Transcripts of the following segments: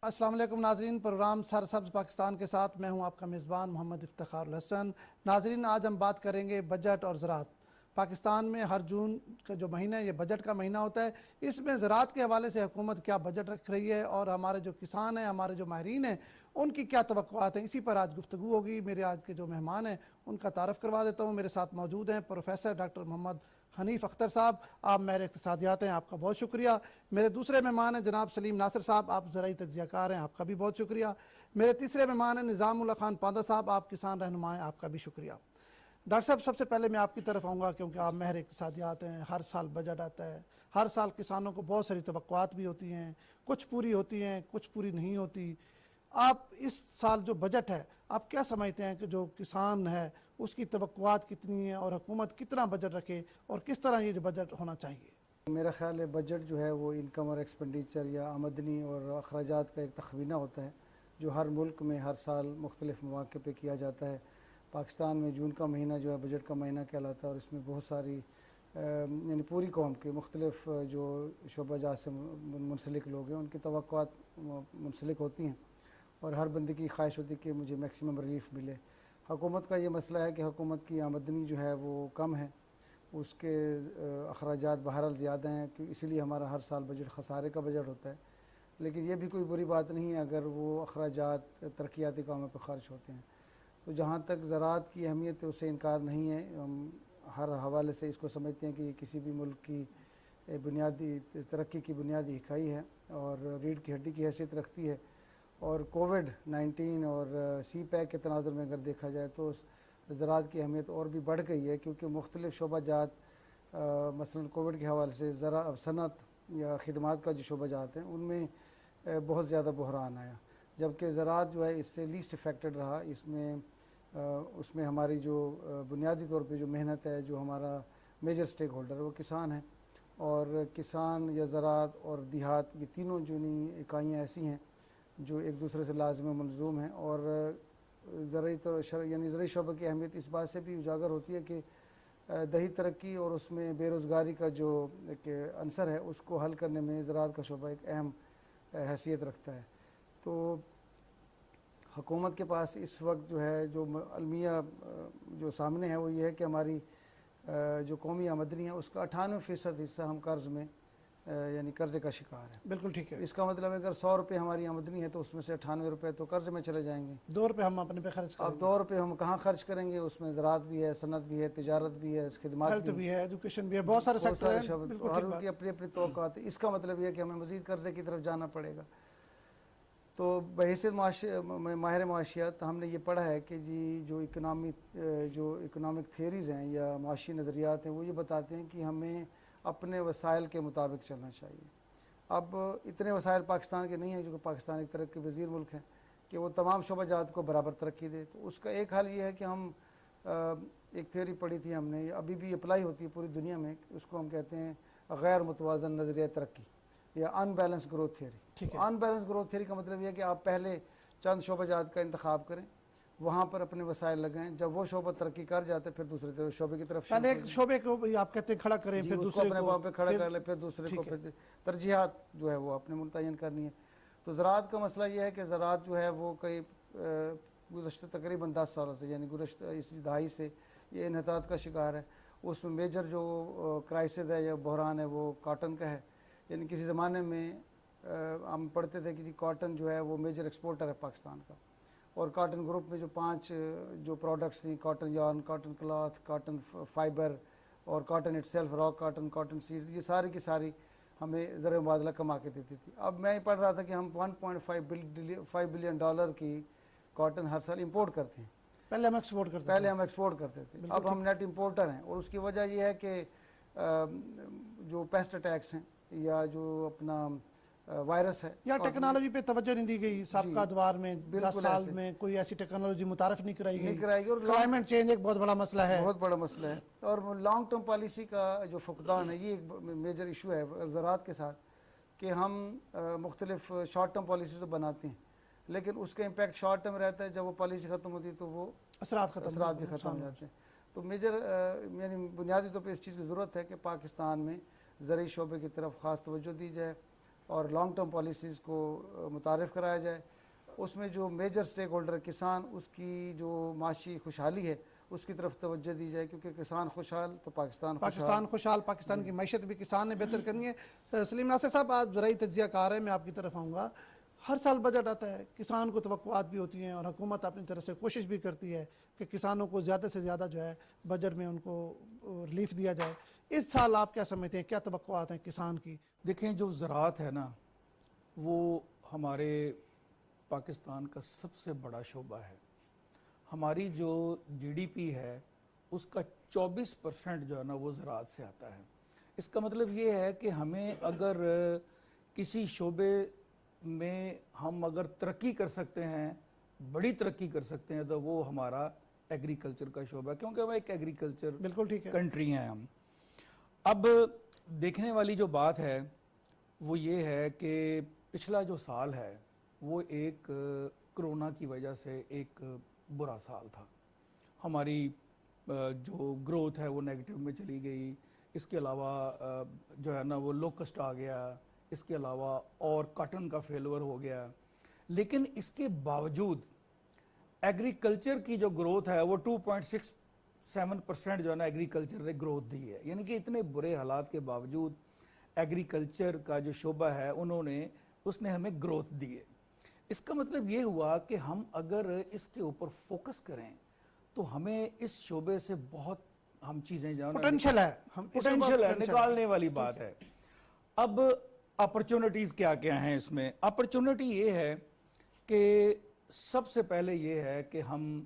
السلام علیکم ناظرین، پروگرام سرسبز پاکستان کے ساتھ میں ہوں آپ کا میزبان محمد افتخار الحسن۔ ناظرین، آج ہم بات کریں گے بجٹ اور زراعت۔ پاکستان میں ہر جون کا جو مہینہ ہے یہ بجٹ کا مہینہ ہوتا ہے۔ اس میں زراعت کے حوالے سے حکومت کیا بجٹ رکھ رہی ہے اور ہمارے جو کسان ہیں، ہمارے جو ماہرین ہیں، ان کی کیا توقعات ہیں، اسی پر آج گفتگو ہوگی۔ میرے آج کے جو مہمان ہیں ان کا تعارف کروا دیتا ہوں۔ میرے ساتھ موجود ہیں پروفیسر ڈاکٹر محمد حنیف اختر صاحب، آپ ماہر اقتصادیات ہیں، آپ کا بہت شکریہ۔ میرے دوسرے مہمان ہیں جناب سلیم ناصر صاحب، آپ زرعی تجزیہ کار ہیں، آپ کا بھی بہت شکریہ۔ میرے تیسرے مہمان ہیں نظام اللہ خان پاندہ صاحب، آپ کسان رہنما ہیں، آپ کا بھی شکریہ۔ ڈاکٹر صاحب، سب سے پہلے میں آپ کی طرف آؤں گا کیونکہ آپ ماہر اقتصادیات ہیں۔ ہر سال بجٹ آتا ہے، ہر سال کسانوں کو بہت ساری توقعات بھی ہوتی ہیں، کچھ پوری ہوتی ہیں، کچھ پوری نہیں ہوتی۔ آپ اس سال جو بجٹ ہے، آپ کیا سمجھتے ہیں کہ جو کسان ہے اس کی توقعات کتنی ہیں اور حکومت کتنا بجٹ رکھے اور کس طرح یہ بجٹ ہونا چاہیے؟ میرا خیال ہے بجٹ جو ہے وہ انکم اور ایکسپینڈیچر یا آمدنی اور اخراجات کا ایک تخمینہ ہوتا ہے جو ہر ملک میں ہر سال مختلف مواقع پہ کیا جاتا ہے۔ پاکستان میں جون کا مہینہ جو ہے بجٹ کا مہینہ کہلاتا ہے اور اس میں بہت ساری یعنی پوری قوم کے مختلف جو شعبہ جات سے منسلک لوگ ہیں ان کی توقعات منسلک ہوتی ہیں اور ہر بندے کی خواہش ہوتی ہے کہ مجھے میکسیمم ریلیف ملے۔ حکومت کا یہ مسئلہ ہے کہ حکومت کی آمدنی جو ہے وہ کم ہے، اس کے اخراجات بہرحال زیادہ ہیں، کہ اسی لیے ہمارا ہر سال بجٹ خسارے کا بجٹ ہوتا ہے۔ لیکن یہ بھی کوئی بری بات نہیں ہے اگر وہ اخراجات ترقیاتی کاموں پہ خرچ ہوتے ہیں۔ تو جہاں تک زراعت کی اہمیت ہے اس سے انکار نہیں ہے، ہم ہر حوالے سے اس کو سمجھتے ہیں کہ یہ کسی بھی ملک کی بنیادی ترقی کی بنیادی اکائی ہے اور ریڑھ کی ہڈی کی حیثیت رکھتی ہے۔ اور کووڈ-19 اور سی پیک کے تناظر میں اگر دیکھا جائے تو زراعت کی اہمیت اور بھی بڑھ گئی ہے، کیونکہ مختلف شعبہ جات مثلا کووڈ کے حوالے سے صنعت یا خدمات کا جو شعبہ جات ہیں ان میں بہت زیادہ بحران آیا، جبکہ زراعت جو ہے اس سے لیسٹ افیکٹڈ رہا۔ اس میں ہماری جو بنیادی طور پہ جو محنت ہے، جو ہمارا میجر سٹیک ہولڈر ہے وہ کسان ہیں، اور کسان یا زراعت اور دیہات یہ تینوں جونی اکائیاں ایسی ہیں جو ایک دوسرے سے لازم و ملزوم ہیں۔ اور زرعی شعبہ کی اہمیت اس بات سے بھی اجاگر ہوتی ہے کہ دیہی ترقی اور اس میں بے روزگاری کا جو ایک عنصر ہے اس کو حل کرنے میں زراعت کا شعبہ ایک اہم حیثیت رکھتا ہے۔ تو حکومت کے پاس اس وقت جو ہے جو المیہ جو سامنے ہے وہ یہ ہے کہ ہماری جو قومی آمدنی ہے اس کا 98% حصہ ہم قرض میں یعنی قرضے کا شکار ہے۔ بالکل ٹھیک ہے۔ اس کا مطلب اگر 100 روپے ہماری آمدنی ہے تو اس میں سے 98 روپے تو قرض میں چلے جائیں گے۔ 2 روپے ہم اپنے پہ خرچ کریں اب گے۔ 2 روپے ہم کہاں خرچ کریں گے؟ اس میں زراعت بھی ہے، صنعت بھی ہے، تجارت بھی ہے، خدمات ہیلتھ بھی بھی ہے، ایجوکیشن بھی ہے، بہت سارے سیکٹر ہیں۔ شعبے، بالکل ہر ٹھیک ان بات۔ کی اپنی اپنی توقعات ہے۔ اس کا مطلب یہ ہے کہ ہمیں مزید قرضے کی طرف جانا پڑے گا۔ تو بحیثیت ماہر معاشیات ہم نے یہ پڑھا ہے کہ جی جو اکنامک تھیریز ہیں یا معاشی نظریات ہیں وہ یہ بتاتے ہیں کہ ہمیں اپنے وسائل کے مطابق چلنا چاہیے۔ اب اتنے وسائل پاکستان کے نہیں ہیں، جو کہ پاکستان ایک ترقی پذیر ملک ہے، کہ وہ تمام شعبہ جات کو برابر ترقی دے۔ تو اس کا ایک حل یہ ہے کہ ہم ایک تھیوری پڑھی تھی ہم نے، ابھی بھی اپلائی ہوتی ہے پوری دنیا میں، اس کو ہم کہتے ہیں غیر متوازن نظریہ ترقی یا ان بیلنس گروتھ تھیوری۔ ان بیلنس گروتھ تھیوری کا مطلب یہ ہے کہ آپ پہلے چند شعبہ جات کا انتخاب کریں، وہاں پر اپنے وسائل لگائیں، جب وہ شعبہ ترقی کر جاتے پھر دوسرے شعبے کی طرف پہلے ایک شعبے کو آپ کہتے ہیں کھڑا کریں، پھر اس کو دوسرے اپنے پاؤں پہ کھڑا کر لیں، پھر دوسرے کو، پھر ترجیحات جو ہے وہ اپنے متعین کرنی ہے۔ تو زراعت کا مسئلہ یہ ہے کہ زراعت جو ہے وہ کئی گزشتہ تقریباً 10 سالوں سے یعنی گزشتہ اس دہائی سے یہ انحطاط کا شکار ہے۔ اس میں میجر جو کرائسس ہے یا بحران ہے وہ کاٹن کا ہے۔ یعنی کسی زمانے میں ہم پڑھتے تھے کہ کاٹن جو ہے وہ میجر ایکسپورٹر ہے پاکستان کا، اور کاٹن گروپ میں جو 5 جو پروڈکٹس تھیں، cotton yarn, cotton cloth, cotton fibre اور cotton itself, rock cotton, cotton seeds, یہ ساری کی ساری ہمیں زر مبادلہ کما کے دیتی تھی۔ اب میں یہ پڑھ رہا تھا کہ ہم $1.5 بلین کی کاٹن ہر سال امپورٹ کرتے ہیں۔ پہلے ہم ایکسپورٹ کرتے تھے، پہلے ہم ایکسپورٹ کرتے تھے، اب ہم نیٹ امپورٹر ہیں، اور اس کی وجہ یہ ہے کہ جو پیسٹ اٹیکس ہیں یا جو اپنا وائرس ہے یا ٹیکنالوجی پہ توجہ نہیں دی گئی سابقہ ادوار میں، 10 سال میں کوئی ایسی ٹیکنالوجی متعارف نہیں کرائی گئی، اور کلائمیٹ چینج ایک بہت بڑا مسئلہ ہے، بہت بڑا مسئلہ ہے۔ اور لانگ ٹرم پالیسی کا جو فقدان ہے یہ ایک میجر ایشو ہے زراعت کے ساتھ، کہ ہم مختلف شارٹ ٹرم پالیسی تو بناتے ہیں لیکن اس کا امپیکٹ شارٹ ٹرم رہتا ہے، جب وہ پالیسی ختم ہوتی ہے تو وہ اثرات بھی ختم ہو جاتے ہیں۔ تو میجر یعنی بنیادی طور پہ اس چیز کی ضرورت ہے کہ پاکستان میں زرعی شعبے کی طرف خاص توجہ دی جائے، اور لانگ ٹرم پالیسیز کو متعارف کرایا جائے. اس میں جو میجر سٹیک ہولڈر کسان، اس کی جو معاشی خوشحالی ہے اس کی طرف توجہ دی جائے، کیونکہ کسان خوشحال تو پاکستان خوشحال. پاکستان کی معیشت بھی کسان نے بہتر کرنی ہے. سلیم ناصر صاحب، آج زرعی تجزیہ کار ہے، میں آپ کی طرف آؤں گا. ہر سال بجٹ آتا ہے، کسان کو توقعات بھی ہوتی ہیں اور حکومت اپنی طرف سے کوشش بھی کرتی ہے کہ کسانوں کو زیادہ سے زیادہ جو ہے بجٹ میں ان کو ریلیف دیا جائے. اس سال آپ کیا سمجھتے ہیں، کیا توقعات ہیں کسان کی؟ دیکھیں، جو زراعت ہے نا وہ ہمارے پاکستان کا سب سے بڑا شعبہ ہے. ہماری جو جی ڈی پی ہے اس کا 24% جو ہے نا وہ زراعت سے آتا ہے. اس کا مطلب یہ ہے کہ ہمیں اگر کسی شعبے میں ہم اگر ترقی کر سکتے ہیں، بڑی ترقی کر سکتے ہیں، تو وہ ہمارا ایگریکلچر کا شعبہ ہے، کیونکہ وہ ایک ایگریکلچر بالکل ٹھیک ہے. کنٹری ہیں ہم. اب دیکھنے والی جو بات ہے وہ یہ ہے کہ پچھلا جو سال ہے وہ ایک کرونا کی وجہ سے ایک برا سال تھا. ہماری جو گروتھ ہے وہ نیگیٹو میں چلی گئی. اس کے علاوہ جو ہے نا وہ لوکسٹ آ گیا. اس کے علاوہ اور کاٹن کا فیلور ہو گیا. لیکن اس کے باوجود ایگریکلچر کی جو گروتھ ہے وہ 2.67% جو ہے نا ایگریکلچر نے گروتھ دی ہے. یعنی کہ اتنے برے حالات کے باوجود ایگریکلچر کا جو شعبہ ہے اس نے ہمیں گروتھ دی ہے. اس کا مطلب یہ ہوا کہ ہم اگر اس کے اوپر فوکس کریں تو ہمیں اس شعبے سے بہت ہم چیزیں پوٹینشل ہے، پوٹینشل ہے، نکالنے والی بات ہے. اب اپرچونٹیز کیا کیا ہیں اس میں؟ اپرچونٹی یہ ہے کہ سب سے پہلے یہ ہے کہ ہم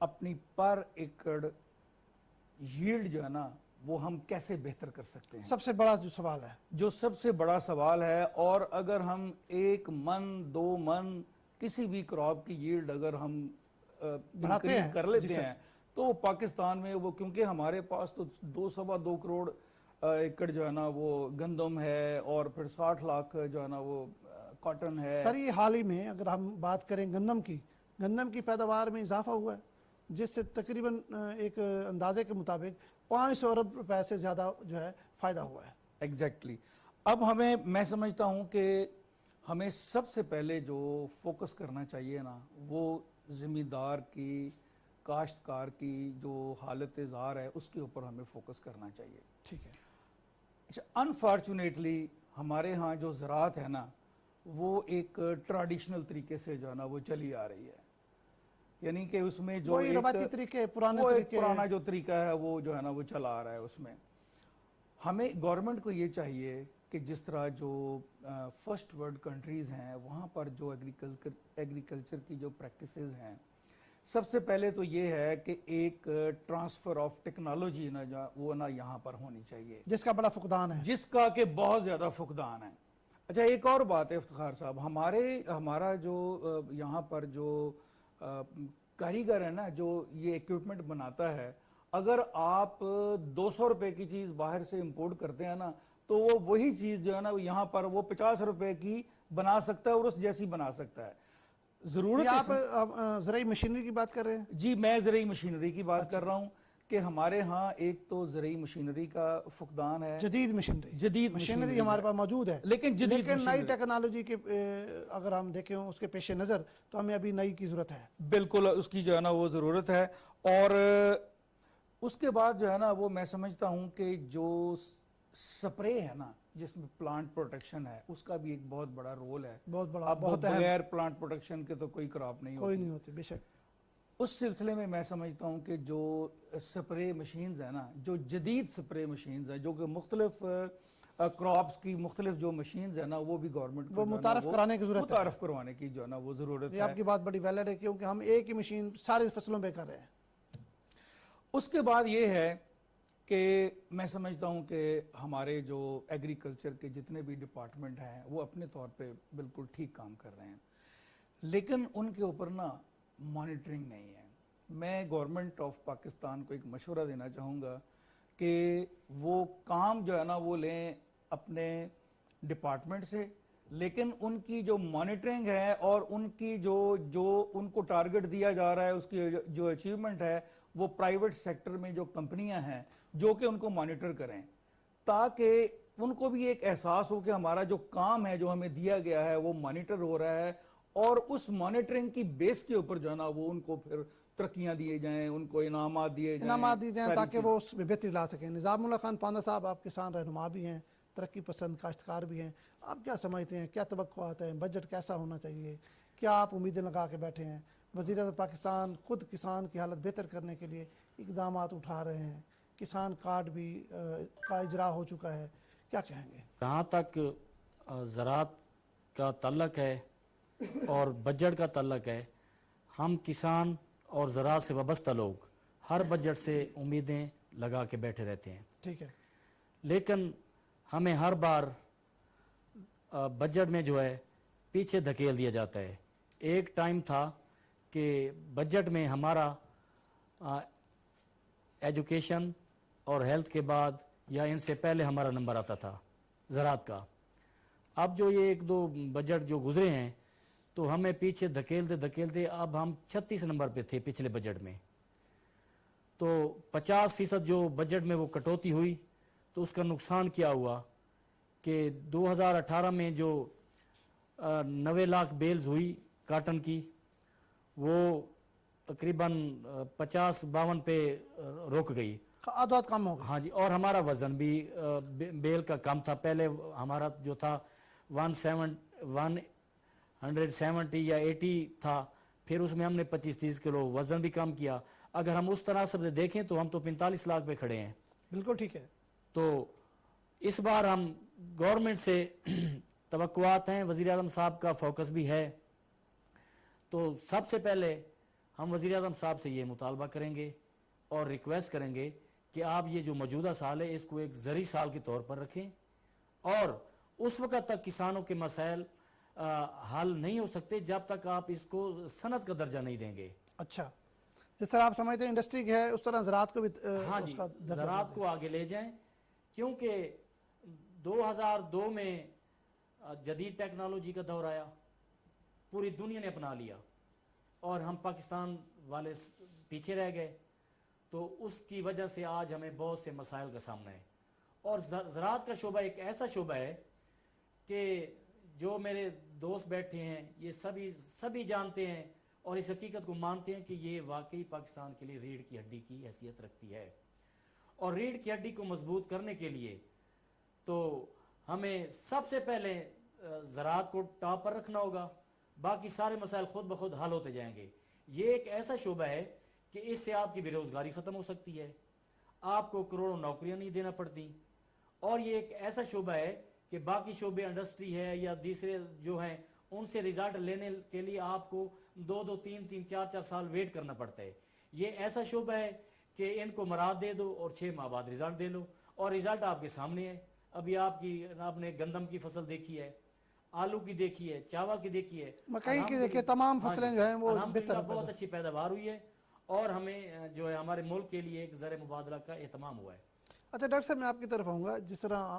اپنی پر ایکڑ ییلڈ جو ہے نا وہ ہم کیسے بہتر کر سکتے ہیں. سب سے بڑا جو سوال ہے، جو سب سے بڑا سوال ہے. اور اگر ہم 1 من 2 من کسی بھی کراپ کی ییلڈ اگر ہم انکریز کر لیتے ہیں تو پاکستان میں وہ، کیونکہ ہمارے پاس تو 2.25 کروڑ ایکڑ جو ہے نا وہ گندم ہے اور پھر 60 لاکھ جو ہے نا وہ کاٹن ہے. سر یہ حال ہی میں اگر ہم بات کریں گندم کی پیداوار میں اضافہ ہوا ہے، جس سے تقریباً ایک اندازے کے مطابق 500 ارب روپے سے زیادہ جو ہے فائدہ ہوا ہے. ایگزیکٹلی. اب میں سمجھتا ہوں کہ ہمیں سب سے پہلے جو فوکس کرنا چاہیے نا وہ زمیندار کی، کاشتکار کی جو حالت زار ہے اس کے اوپر ہمیں فوکس کرنا چاہیے. ٹھیک ہے. اچھا، انفارچونیٹلی ہمارے ہاں جو زراعت ہے نا وہ ایک ٹریڈیشنل طریقے سے جو ہے نا وہ چلی آ رہی ہے. یعنی کہ اس میں جو روایتی طریقے، پرانا جو طریقہ ہے وہ جو ہے نا وہ چلا آ رہا ہے. اس میں ہمیں گورنمنٹ کو یہ چاہیے کہ جس طرح جو فرسٹ ورلڈ کنٹریز ہیں وہاں پر جو ایگریکلچر کی جو پریکٹسز ہیں، سب سے پہلے تو یہ ہے کہ ایک ٹرانسفر آف ٹیکنالوجی وہ یہاں پر ہونی چاہیے، جس کا بڑا فقدان ہے، جس کا کہ بہت زیادہ فقدان ہے. اچھا، ایک اور بات ہے افتخار صاحب، ہمارا جو یہاں پر جو کاریگر ہے نا جو یہ ایکوپمنٹ بناتا ہے، اگر آپ 200 روپے کی چیز باہر سے امپورٹ کرتے ہیں نا تو وہ وہی چیز جو ہے نا یہاں پر وہ 50 روپے کی بنا سکتا ہے اور اس جیسی بنا سکتا ہے. ضرورت آپ زرعی مشینری کی بات کر رہے ہیں؟ جی، میں زرعی مشینری کی بات کر رہا ہوں کہ ہمارے ہاں ایک تو زرعی مشینری کا فقدان ہے. جدید مشینری ہمارے پاس موجود ہے، لیکن نئی ٹیکنالوجی کے اگر ہم دیکھیں اس کے پیش نظر تو ہمیں ابھی نئی کی ضرورت ہے. بالکل اس کی جو ہے نا وہ ضرورت ہے. اور اس کے بعد جو ہے نا وہ میں سمجھتا ہوں کہ جو سپرے ہے نا جس میں پلانٹ پروٹیکشن ہے اس کا بھی ایک بہت بڑا رول ہے. بہت بڑا، اب بغیر پلانٹ پروٹیکشن کے تو کوئی کراپ نہیں ہوتی. بے شک. اس سلسلے میں سمجھتا ہوں کہ جو سپرے مشینز ہیں نا، جو جدید سپرے مشینز ہیں جو کہ مختلف کراپس کی مختلف جو مشینز ہیں نا وہ بھی گورنمنٹ کو متعارف کرانے کی ضرورت ہے، متعارف کروانے کی جو ہے نا وہ ضرورت ہے. یہ آپ کی بات بڑی ویلڈ ہے کیونکہ ہم ایک ہی مشین ساری فصلوں پہ کر رہے ہیں. اس کے بعد یہ ہے کہ میں سمجھتا ہوں کہ ہمارے جو ایگریکلچر کے جتنے بھی ڈپارٹمنٹ ہیں وہ اپنے طور پہ بالکل ٹھیک کام کر رہے ہیں، لیکن ان کے اوپر نا مانیٹرنگ نہیں ہے. میں گورنمنٹ آف پاکستان کو ایک مشورہ دینا چاہوں گا کہ وہ کام جو ہے نا وہ لیں اپنے ڈپارٹمنٹ سے، لیکن ان کی جو مانیٹرنگ ہے اور ان کی جو ان کو ٹارگٹ دیا جا رہا ہے اس کی جو اچیومنٹ ہے وہ پرائیویٹ سیکٹر میں جو کمپنیاں ہیں جو کہ ان کو مانیٹر کریں، تاکہ ان کو بھی ایک احساس ہو کہ ہمارا جو کام ہے جو ہمیں دیا گیا ہے وہ مانیٹر ہو رہا ہے، اور اس مانیٹرنگ کی بیس کے اوپر جو ہے نا وہ ان کو پھر ترقیاں دیے جائیں، ان کو انعامات دیے جائیں، انعامات دی جائیں ساری تاکہ چیزیں۔ وہ اس میں بہتری لا سکیں۔ نظام اللہ خان پاندہ صاحب آپ کسان رہنما بھی ہیں، ترقی پسند کاشتکار بھی ہیں، آپ کیا سمجھتے ہیں، کیا توقعات ہیں، بجٹ کیسا ہونا چاہیے، کیا آپ امیدیں لگا کے بیٹھے ہیں؟ وزیر اعظم پاکستان خود کسان کی حالت بہتر کرنے کے لیے اقدامات اٹھا رہے ہیں، کسان کارڈ بھی کا اجرا ہو چکا ہے، کیا کہیں گے؟ جہاں تک زراعت کا تعلق ہے اور بجٹ کا تعلق ہے، ہم کسان اور زراعت سے وابستہ لوگ ہر بجٹ سے امیدیں لگا کے بیٹھے رہتے ہیں، ٹھیک ہے، لیکن ہمیں ہر بار بجٹ میں جو ہے پیچھے دھکیل دیا جاتا ہے۔ ایک ٹائم تھا کہ بجٹ میں ہمارا ایجوکیشن اور ہیلتھ کے بعد یا ان سے پہلے ہمارا نمبر آتا تھا زراعت کا۔ اب جو یہ ایک دو بجٹ جو گزرے ہیں تو ہمیں پیچھے دھکیلتے اب ہم 36 نمبر پہ تھے پچھلے بجٹ میں، تو 50% جو بجٹ میں وہ کٹوتی ہوئی تو اس کا نقصان کیا ہوا کہ 2018 میں جو 90 لاکھ بیلز ہوئی کاٹن کی، وہ تقریباً 50-52 پہ رک گئی۔ آدھات کم ہو گئی۔ ہاں جی، اور ہمارا وزن بھی بیل کا کم تھا، پہلے ہمارا جو تھا 170 یا 80 تھا، پھر اس میں ہم نے 25-30 کلو وزن بھی کم کیا۔ اگر ہم اس طرح سے دیکھیں تو ہم تو 45 لاکھ پہ کھڑے ہیں۔ بالکل ٹھیک ہے۔ تو اس بار ہم گورنمنٹ سے توقعات ہیں، وزیر اعظم صاحب کا فوکس بھی ہے، تو سب سے پہلے ہم وزیر اعظم صاحب سے یہ مطالبہ کریں گے اور ریکویسٹ کریں گے کہ آپ یہ جو موجودہ سال ہے اس کو ایک زرعی سال کے طور پر رکھیں، اور اس وقت تک کسانوں کے مسائل حل نہیں ہو سکتے جب تک آپ اس کو صنعت کا درجہ نہیں دیں گے۔ اچھا، جس طرح آپ سمجھتے ہیں انڈسٹری کی ہے اس طرح زراعت کو بھی ہاں اس جی، کا درجہ زراعت کو آگے لے جائیں، کیونکہ 2002 میں جدید ٹیکنالوجی کا دور آیا، پوری دنیا نے اپنا لیا اور ہم پاکستان والے پیچھے رہ گئے، تو اس کی وجہ سے آج ہمیں بہت سے مسائل کا سامنا ہے۔ اور زراعت کا شعبہ ایک ایسا شعبہ ہے کہ جو میرے دوست بیٹھے ہیں یہ سبھی جانتے ہیں اور اس حقیقت کو مانتے ہیں کہ یہ واقعی پاکستان کے لیے ریڑھ کی ہڈی کی حیثیت رکھتی ہے، اور ریڑھ کی ہڈی کو مضبوط کرنے کے لیے تو ہمیں سب سے پہلے زراعت کو ٹاپ پر رکھنا ہوگا، باقی سارے مسائل خود بخود حل ہوتے جائیں گے۔ یہ ایک ایسا شعبہ ہے کہ اس سے آپ کی بے روزگاری ختم ہو سکتی ہے، آپ کو کروڑوں نوکریاں نہیں دینا پڑتی، اور یہ ایک ایسا شعبہ ہے کہ باقی شعبے انڈسٹری ہے یا دوسرے جو ہیں ان سے رزلٹ لینے کے لیے آپ کو 2-3 سال ویٹ کرنا پڑتا ہے۔ یہ ایسا شعبہ ہے کہ ان کو مراد دے دو اور 6 ماہ بعد رزلٹ دے لو، اور رزلٹ آپ کے سامنے ہے۔ ابھی آپ نے گندم کی فصل دیکھی ہے، آلو کی دیکھی ہے، چاول کی دیکھی ہے، مکئی کی دیکھیں، تمام ہاں فصلیں جی، جو ہیں وہ الحمدللہ بہتر بہت اچھی پیداوار ہوئی ہے، اور ہمیں جو ہے ہمارے ملک کے لیے ایک زر مبادلہ کا اہتمام ہوا ہے۔ اچھا ڈاکٹر صاحب، میں آپ کی طرف آؤں گا، جس طرح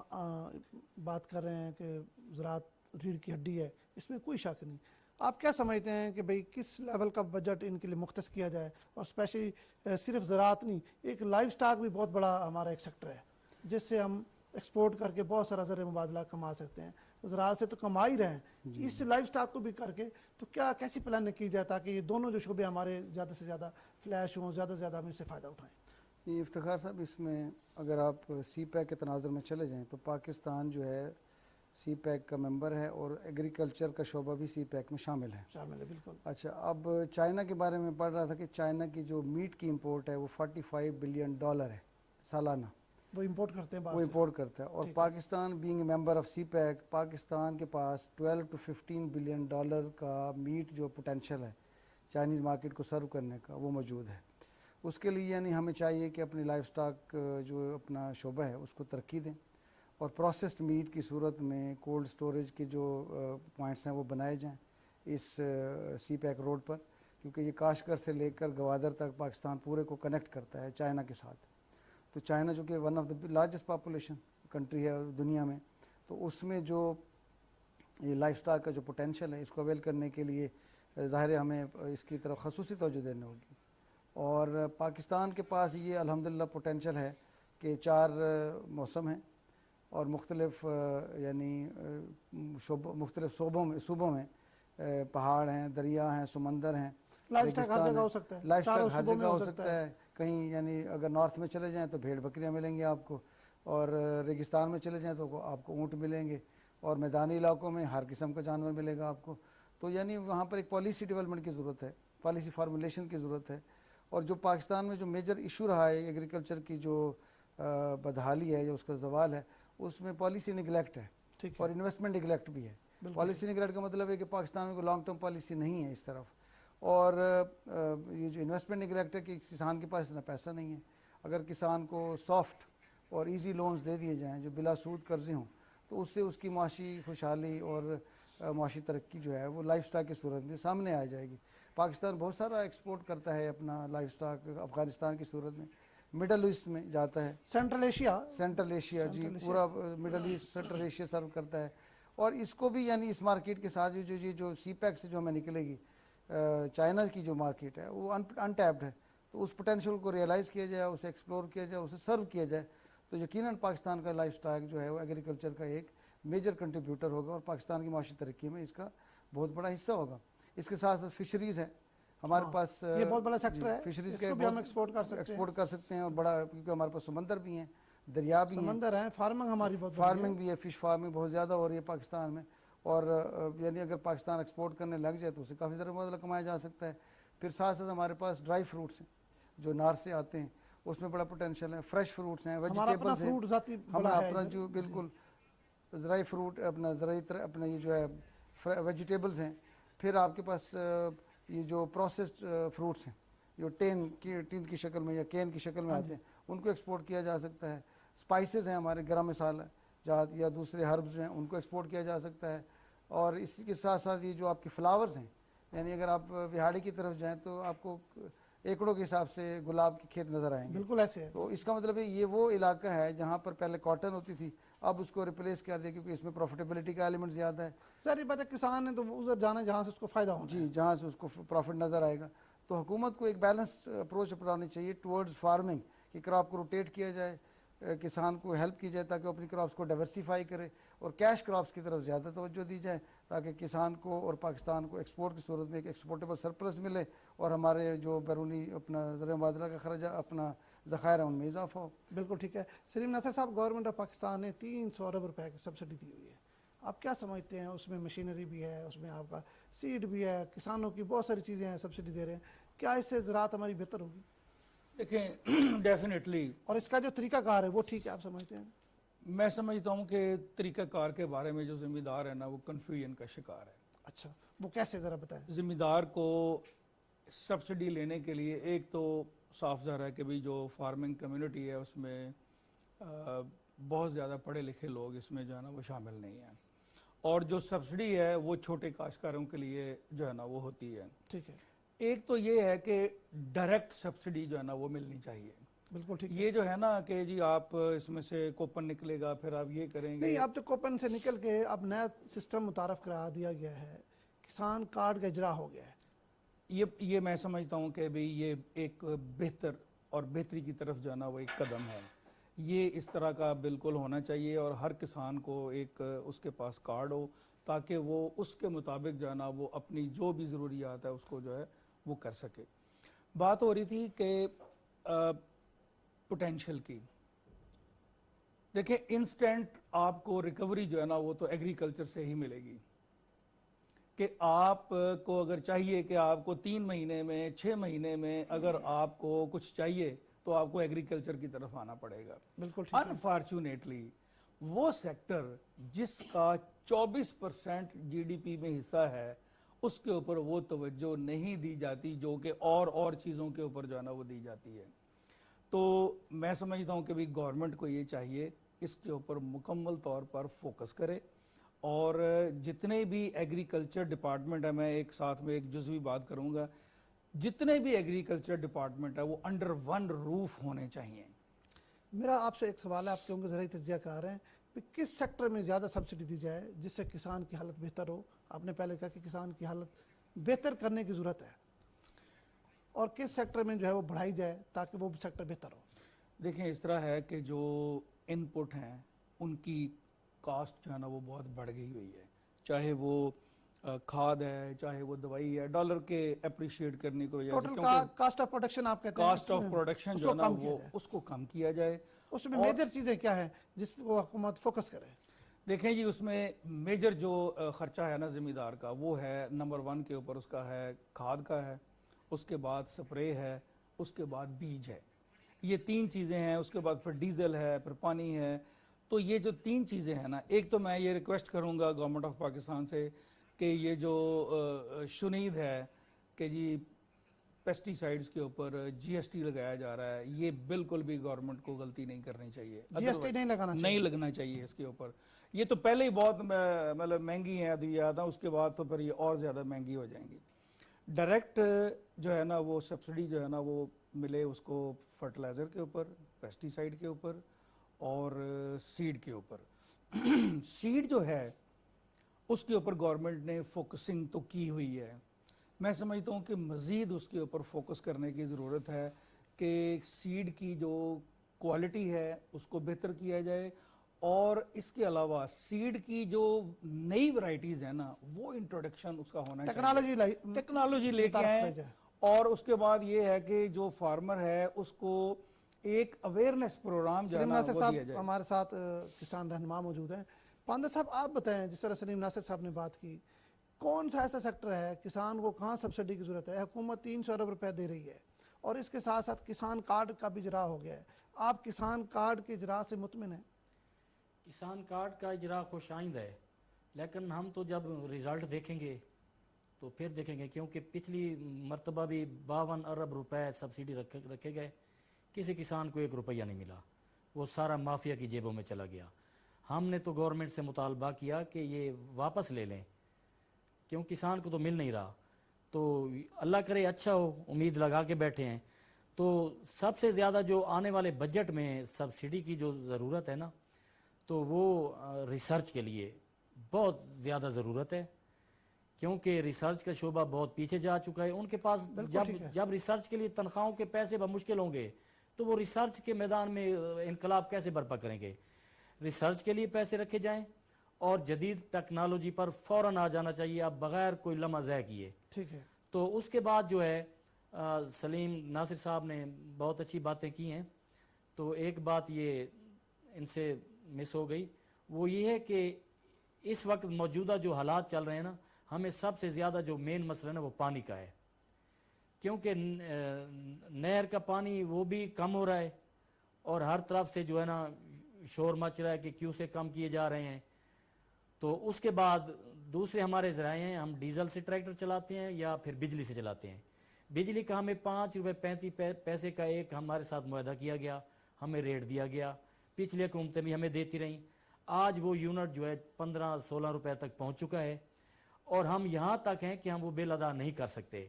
بات کر رہے ہیں کہ زراعت ریڑھ کی ہڈی ہے، اس میں کوئی شک نہیں، آپ کیا سمجھتے ہیں کہ بھئی کس لیول کا بجٹ ان کے لیے مختص کیا جائے، اور اسپیشلی صرف زراعت نہیں، ایک لائف سٹاک بھی بہت بڑا ہمارا ایک سیکٹر ہے جس سے ہم ایکسپورٹ کر کے بہت سارا زر مبادلہ کما سکتے ہیں، زراعت سے تو کما ہی رہے ہیں، اس لائف سٹاک کو بھی کر کے تو کیسی پلاننگ کی جائے تاکہ یہ دونوں جو شعبے ہمارے زیادہ سے زیادہ فلیش ہوں، زیادہ سے زیادہ ہم اس سے فائدہ اٹھائیں؟ یہ افتخار صاحب، اس میں اگر آپ سی پیک کے تناظر میں چلے جائیں تو پاکستان جو ہے سی پیک کا ممبر ہے، اور ایگریکلچر کا شعبہ بھی سی پیک میں شامل ہے۔ شامل ہے، بالکل۔ اچھا، اب چائنا کے بارے میں پڑھ رہا تھا کہ چائنا کی جو میٹ کی امپورٹ ہے وہ $45 بلین ہے سالانہ، وہ امپورٹ کرتے ہیں وہ امپورٹ کرتا ہے، اور Pakistan being a member of CPEC, Pakistan کے پاس $12 to $15 بلین کا میٹ جو پوٹینشیل ہے چائنیز مارکیٹ کو سرو کرنے کا وہ موجود ہے۔ اس کے لیے یعنی ہمیں چاہیے کہ اپنی لائف سٹاک جو اپنا شعبہ ہے اس کو ترقی دیں، اور پروسیسڈ میٹ کی صورت میں کولڈ سٹوریج کے جو پوائنٹس ہیں وہ بنائے جائیں اس سی پیک روڈ پر، کیونکہ یہ کاشغر سے لے کر گوادر تک پاکستان پورے کو کنیکٹ کرتا ہے چائنا کے ساتھ۔ تو چائنا جو کہ one of the largest population country ہے دنیا میں، تو اس میں جو یہ لائف سٹاک کا جو پوٹینشیل ہے اس کو اویل کرنے کے لیے ظاہر ہے ہمیں اس کی طرف خصوصی توجہ دینا ہوگی، اور پاکستان کے پاس یہ الحمدللہ پوٹینشیل ہے کہ 4 موسم ہیں، اور مختلف یعنی مختلف صوبوں میں پہاڑ ہیں، دریا ہیں، سمندر ہیں، لائف اسٹائل ہر جگہ ہو سکتا ہے، لائف چاروں اسٹائل ہر صوبوں جگہ میں ہو سکتا ہے. کہیں یعنی اگر نارتھ میں چلے جائیں تو بھیڑ بکریاں ملیں گی آپ کو، اور ریگستان میں چلے جائیں تو آپ کو اونٹ ملیں گے، اور میدانی علاقوں میں ہر قسم کا جانور ملے گا آپ کو. تو یعنی وہاں پر ایک پالیسی ڈیولپمنٹ کی ضرورت ہے، پالیسی فارمولیشن کی ضرورت ہے. اور جو پاکستان میں جو میجر ایشو رہا ہے ایگریکلچر کی جو بدحالی ہے یا اس کا زوال ہے، اس میں پالیسی نگلیکٹ ہے اور انویسٹمنٹ نگلیکٹ بھی ہے. پالیسی نگلیکٹ کا مطلب ہے کہ پاکستان میں کوئی لانگ ٹرم پالیسی نہیں ہے اس طرف، اور یہ جو انویسٹمنٹ نگلیکٹ ہے کہ کسان کے پاس اتنا پیسہ نہیں ہے. اگر کسان کو سافٹ اور ایزی لونز دے دیے جائیں جو بلا سود قرضے ہوں، تو اس سے اس کی معاشی خوشحالی اور معاشی ترقی جو ہے وہ لائف اسٹاک کی صورت میں سامنے آ جائے گی. پاکستان بہت سارا ایکسپورٹ کرتا ہے اپنا لائف اسٹاک افغانستان کی صورت میں، مڈل ایسٹ میں جاتا ہے، سینٹرل ایشیا جی پورا مڈل ایسٹ سینٹرل ایشیا سرو کرتا ہے. اور اس کو بھی یعنی اس مارکیٹ کے ساتھ جو سی پیک سے جو ہمیں نکلے گی چائنا کی جو مارکیٹ ہے وہ انٹیپڈ ہے. تو اس پوٹینشیل کو ریئلائز کیا جائے، اسے ایکسپلور کیا جائے، اسے سرو کیا جائے، تو یقیناً پاکستان کا لائف اسٹائل جو ہے وہ ایگریکلچر کا ایک میجر کنٹریبیوٹر ہوگا اور پاکستان کی معاشی ترقی میں اس کا بہت بڑا حصہ ہوگا. اس کے ساتھ ساتھ فشریز ہیں ہمارے پاس، یہ بہت بڑا سیکٹر ہے، فشریز اس کے کو بھی ہم ایکسپورٹ کر سکتے ہیں. اور بڑا کیونکہ ہمارے پاس سمندر بھی ہیں، دریا بھی ہیں، سمندر ہیں، فارمنگ ہماری بہت فارمنگ بھی ہے، فش فارمنگ بہت زیادہ ہو رہی ہے پاکستان میں. اور یعنی اگر پاکستان ایکسپورٹ کرنے لگ جائے تو اسے کافی زیادہ مبادلہ کمایا جا سکتا ہے. پھر ساتھ ساتھ ہمارے پاس ڈرائی فروٹس ہیں جو نار سے آتے ہیں، اس میں بڑا پوٹینشیل ہے. فریش فروٹس ہیں، ویجیٹیبلز ہیں، ہمارا اپنا جو بالکل زرعی فروٹ اپنا اپنا یہ جو ہے ویجیٹیبلز ہیں. پھر آپ کے پاس یہ جو پروسیسڈ فروٹس ہیں جو ٹین کی شکل میں یا کین کی شکل میں آتے ہیں، ان کو ایکسپورٹ کیا جا سکتا ہے. اسپائسز ہیں ہمارے گرم مسالہ جات یا دوسرے ہربز ہیں، ان کو ایکسپورٹ کیا جا سکتا ہے. اور اسی کے ساتھ ساتھ یہ جو آپ کے فلاورز ہیں، یعنی اگر آپ وہاڑی کی طرف جائیں تو آپ کو ایکڑوں کے حساب سے گلاب کے کھیت نظر آئیں گے. بالکل ایسے ہے. تو اس کا مطلب ہے یہ وہ علاقہ ہے جہاں پر پہلے کاٹن ہوتی تھی، اب اس کو ریپلیس کر دیا کیونکہ اس میں پروفیٹیبلٹی کا ایلیمنٹ زیادہ ہے. سر یہ بات ہے کسان ہے تو وہ ادھر جانا جہاں سے اس کو فائدہ ہونا ہے. جی جہاں سے اس کو پروفٹ نظر آئے گا. تو حکومت کو ایک بیلنسڈ اپروچ اپنانی چاہیے ٹورڈز فارمنگ، کہ کراپ کو روٹیٹ کیا جائے، کسان کو ہیلپ کی جائے تاکہ وہ اپنی کراپس کو ڈائیورسیفائی کرے، اور کیش کراپس کی طرف زیادہ توجہ دی جائے تاکہ کسان کو اور پاکستان کو ایکسپورٹ کی صورت میں ایک ایکسپورٹیبل سرپلس ملے، اور ہمارے جو بیرونی اپنا زر مبادلہ کا خرچہ اپنا ذخائر ہے ان میں اضافہ ہو. بالکل ٹھیک ہے. سلیم ناصر صاحب، گورنمنٹ آف پاکستان نے 300 ارب روپے کی سبسڈی دی ہوئی ہے، آپ کیا سمجھتے ہیں؟ اس میں مشینری بھی ہے، اس میں آپ کا سیڈ بھی ہے، کسانوں کی بہت ساری چیزیں ہیں، سبسڈی دے رہے ہیں. کیا اس سے زراعت ہماری بہتر ہوگی؟ دیکھیں ڈیفینیٹلی، اور اس کا جو طریقہ کار ہے وہ ٹھیک ہے آپ سمجھتے ہیں؟ میں سمجھتا ہوں کہ طریقہ کار کے بارے میں جو ذمہ دار ہے نا وہ کنفیوژن کا شکار ہے. اچھا، وہ کیسے ذرا بتائیں. ذمہ دار کو سبسڈی لینے کے لیے ایک تو صاف ظاہر ہے کہ بھی جو فارمنگ کمیونٹی ہے اس میں بہت زیادہ پڑھے لکھے لوگ اس میں جو ہے نا وہ شامل نہیں ہیں، اور جو سبسڈی ہے وہ چھوٹے کاشتکاروں کے لیے جو ہے نا وہ ہوتی ہے. ٹھیک ہے. ایک تو یہ ہے کہ ڈائریکٹ سبسڈی جو ہے نا وہ ملنی چاہیے. بالکل ٹھیک ہے. یہ جو ہے نا کہ جی آپ اس میں سے کوپن نکلے گا پھر آپ یہ کریں گے، نہیں، اب تو کوپن سے نکل کے اب نیا سسٹم متعارف کرا دیا گیا ہے، کسان کارڈ کا اجرا ہو گیا ہے. یہ میں سمجھتا ہوں کہ بھی یہ ایک بہتر اور بہتری کی طرف جو ہے نا وہ ایک قدم ہے. یہ اس طرح کا بالکل ہونا چاہیے، اور ہر کسان کو ایک اس کے پاس کارڈ ہو تاکہ وہ اس کے مطابق جو ہے نا وہ اپنی جو بھی ضروریات ہے اس کو جو ہے وہ کر سکے. بات ہو رہی تھی کہ پوٹینشیل کی. دیکھیں انسٹنٹ آپ کو ریکوری جو ہے نا وہ تو ایگریکلچر سے ہی ملے گی، کہ آپ کو اگر چاہیے کہ آپ کو 3 مہینے میں 6 مہینے میں اگر آپ کو کچھ چاہیے تو آپ کو ایگریکلچر کی طرف آنا پڑے گا. بالکل ٹھیک ہے. انفارچونیٹلی وہ سیکٹر جس کا 24% جی ڈی پی میں حصہ ہے اس کے اوپر وہ توجہ نہیں دی جاتی جو کہ اور چیزوں کے اوپر جو ہے نا وہ دی جاتی ہے. تو میں سمجھتا ہوں کہ بھی گورنمنٹ کو یہ چاہیے اس کے اوپر مکمل طور پر فوکس کرے، اور جتنے بھی ایگریکلچر ڈپارٹمنٹ ہے، میں ایک ساتھ میں ایک جزوی بات کروں گا، جتنے بھی ایگریکلچر ڈپارٹمنٹ ہے وہ انڈر ون روف ہونے چاہیے. میرا آپ سے ایک سوال ہے، آپ کیونکہ زرعی تجزیہ کار ہیں، کہ کس سیکٹر میں زیادہ سبسڈی دی جائے جس سے کسان کی حالت بہتر ہو؟ آپ نے پہلے کہا کہ کسان کی حالت بہتر کرنے کی ضرورت ہے، اور کس سیکٹر میں جو ہے وہ بڑھائی جائے تاکہ وہ سیکٹر بہتر ہو؟ دیکھیں اس طرح ہے کہ جو ان پٹ ہیں ان کی کاسٹ جو ہے نا وہ بہت بڑھ گئی ہوئی ہے، چاہے وہ کھاد ہے، چاہے وہ دوائی ہے، ڈالر کے اپریشیٹ کرنے کی وجہ سے، ٹوٹل کیونکہ کاسٹ آف پروڈکشن آپ کہتے ہیں کاسٹ آف پروڈکشن جو ہے نا وہ اس کو کم کیا جائے. اس میں میجر چیزیں کیا ہیں جس پہ وہ حکومت فوکس کرے؟ دیکھیں جی، اس میں میجر جو خرچہ ہے نا ذمہ دار کا، وہ ہے نمبر 1 کے اوپر اس کا ہے کھاد کا ہے، اس کے بعد سپرے ہے، اس کے بعد بیج ہے. یہ 3 چیزیں ہیں. اس کے بعد پھر ڈیزل ہے، پھر پانی ہے. تو یہ جو 3 چیزیں ہیں نا، ایک تو میں یہ ریکویسٹ کروں گا گورنمنٹ آف پاکستان سے کہ یہ جو شنید ہے کہ جی پیسٹی سائیڈز کے اوپر جی ایس ٹی لگایا جا رہا ہے، یہ بالکل بھی گورنمنٹ کو غلطی نہیں کرنی چاہیے. جی ایس ٹی نہیں لگانا چاہیے، نہیں لگنا چاہیے اس کے اوپر. یہ تو پہلے ہی بہت مطلب مہنگی ہیں ادویات، اس کے بعد تو پھر یہ اور زیادہ مہنگی ہو جائیں گی. ڈائریکٹ جو ہے نا وہ سبسڈی جو ہے نا وہ ملے اس کو فرٹیلائزر کے اوپر، پیسٹی سائیڈ کے اوپر اور سیڈ کے اوپر. سیڈ جو ہے اس کے اوپر گورنمنٹ نے فوکسنگ تو کی ہوئی ہے. میں سمجھتا ہوں کہ مزید اس کے اوپر فوکس کرنے کی ضرورت ہے کہ سیڈ کی جو کوالٹی ہے اس کو بہتر کیا جائے، اور اس کے علاوہ سیڈ کی جو نئی ورائٹیز ہیں نا وہ انٹروڈکشن اس کا ہونا چاہیے، ٹیکنالوجی لے کے آئیں. اور اس کے بعد یہ ہے کہ جو فارمر ہے اس کو ایک اویئرنیس پروگرام جو ہے نا وہ دیا جائے. ہمارے ساتھ کسان رہنما موجود ہیں. پاندہ صاحب آپ بتائیں، جس طرح سلیم ناصر صاحب نے بات کی، کون سا ایسا سیکٹر ہے کسان کو کہاں سبسڈی کی ضرورت ہے؟ حکومت 300 ارب روپے دے رہی ہے اور اس کے ساتھ ساتھ کسان کارڈ کا بھی اجرا ہو گیا ہے. آپ کسان کارڈ کے اجرا سے مطمئن ہیں؟ کسان کارڈ کا اجرا خوش آئند ہے، لیکن ہم تو جب رزلٹ دیکھیں گے تو پھر دیکھیں گے، کیونکہ پچھلی مرتبہ بھی 52 ارب روپے سبسڈی رکھے گئے، کسی کسان کو 1 روپیہ نہیں ملا، وہ سارا مافیا کی جیبوں میں چلا گیا. ہم نے تو گورنمنٹ سے مطالبہ کیا کہ یہ واپس لے لیں، کیوں کسان کو تو مل نہیں رہا. تو اللہ کرے اچھا ہو، امید لگا کے بیٹھے ہیں. تو سب سے زیادہ جو آنے والے بجٹ میں سبسڈی کی جو ضرورت ہے نا، تو وہ ریسرچ کے لیے بہت زیادہ ضرورت ہے، کیونکہ ریسرچ کا شعبہ بہت پیچھے جا چکا ہے. ان کے پاس جب ریسرچ کے لیے تنخواہوں کے پیسے مشکل ہوں گے تو وہ ریسرچ کے میدان میں انقلاب کیسے برپا کریں گے؟ ریسرچ کے لیے پیسے رکھے جائیں اور جدید ٹیکنالوجی پر فوراً آ جانا چاہیے، اب بغیر کوئی لمحہ ضائع کیے. ٹھیک ہے. تو اس کے بعد جو ہے سلیم ناصر صاحب نے بہت اچھی باتیں کی ہیں. تو ایک بات یہ ان سے مس ہو گئی، وہ یہ ہے کہ اس وقت موجودہ جو حالات چل رہے ہیں نا، ہمیں سب سے زیادہ جو مین مسئلہ ہے نا وہ پانی کا ہے، کیونکہ نہر کا پانی وہ بھی کم ہو رہا ہے اور ہر طرف سے جو ہے نا شور مچ رہا ہے کہ کیوں سے کم کیے جا رہے ہیں. تو اس کے بعد دوسرے ہمارے ذرائع ہیں، ہم ڈیزل سے ٹریکٹر چلاتے ہیں یا پھر بجلی سے چلاتے ہیں. بجلی کا ہمیں 5 روپے 35 پیسے کا ایک ہمارے ساتھ معاہدہ کیا گیا، ہمیں ریٹ دیا گیا، پچھلی حکومتیں بھی ہمیں دیتی رہیں. آج وہ یونٹ جو ہے 15-16 روپے تک پہنچ چکا ہے اور ہم یہاں تک ہیں کہ ہم وہ بل ادا نہیں کر سکتے.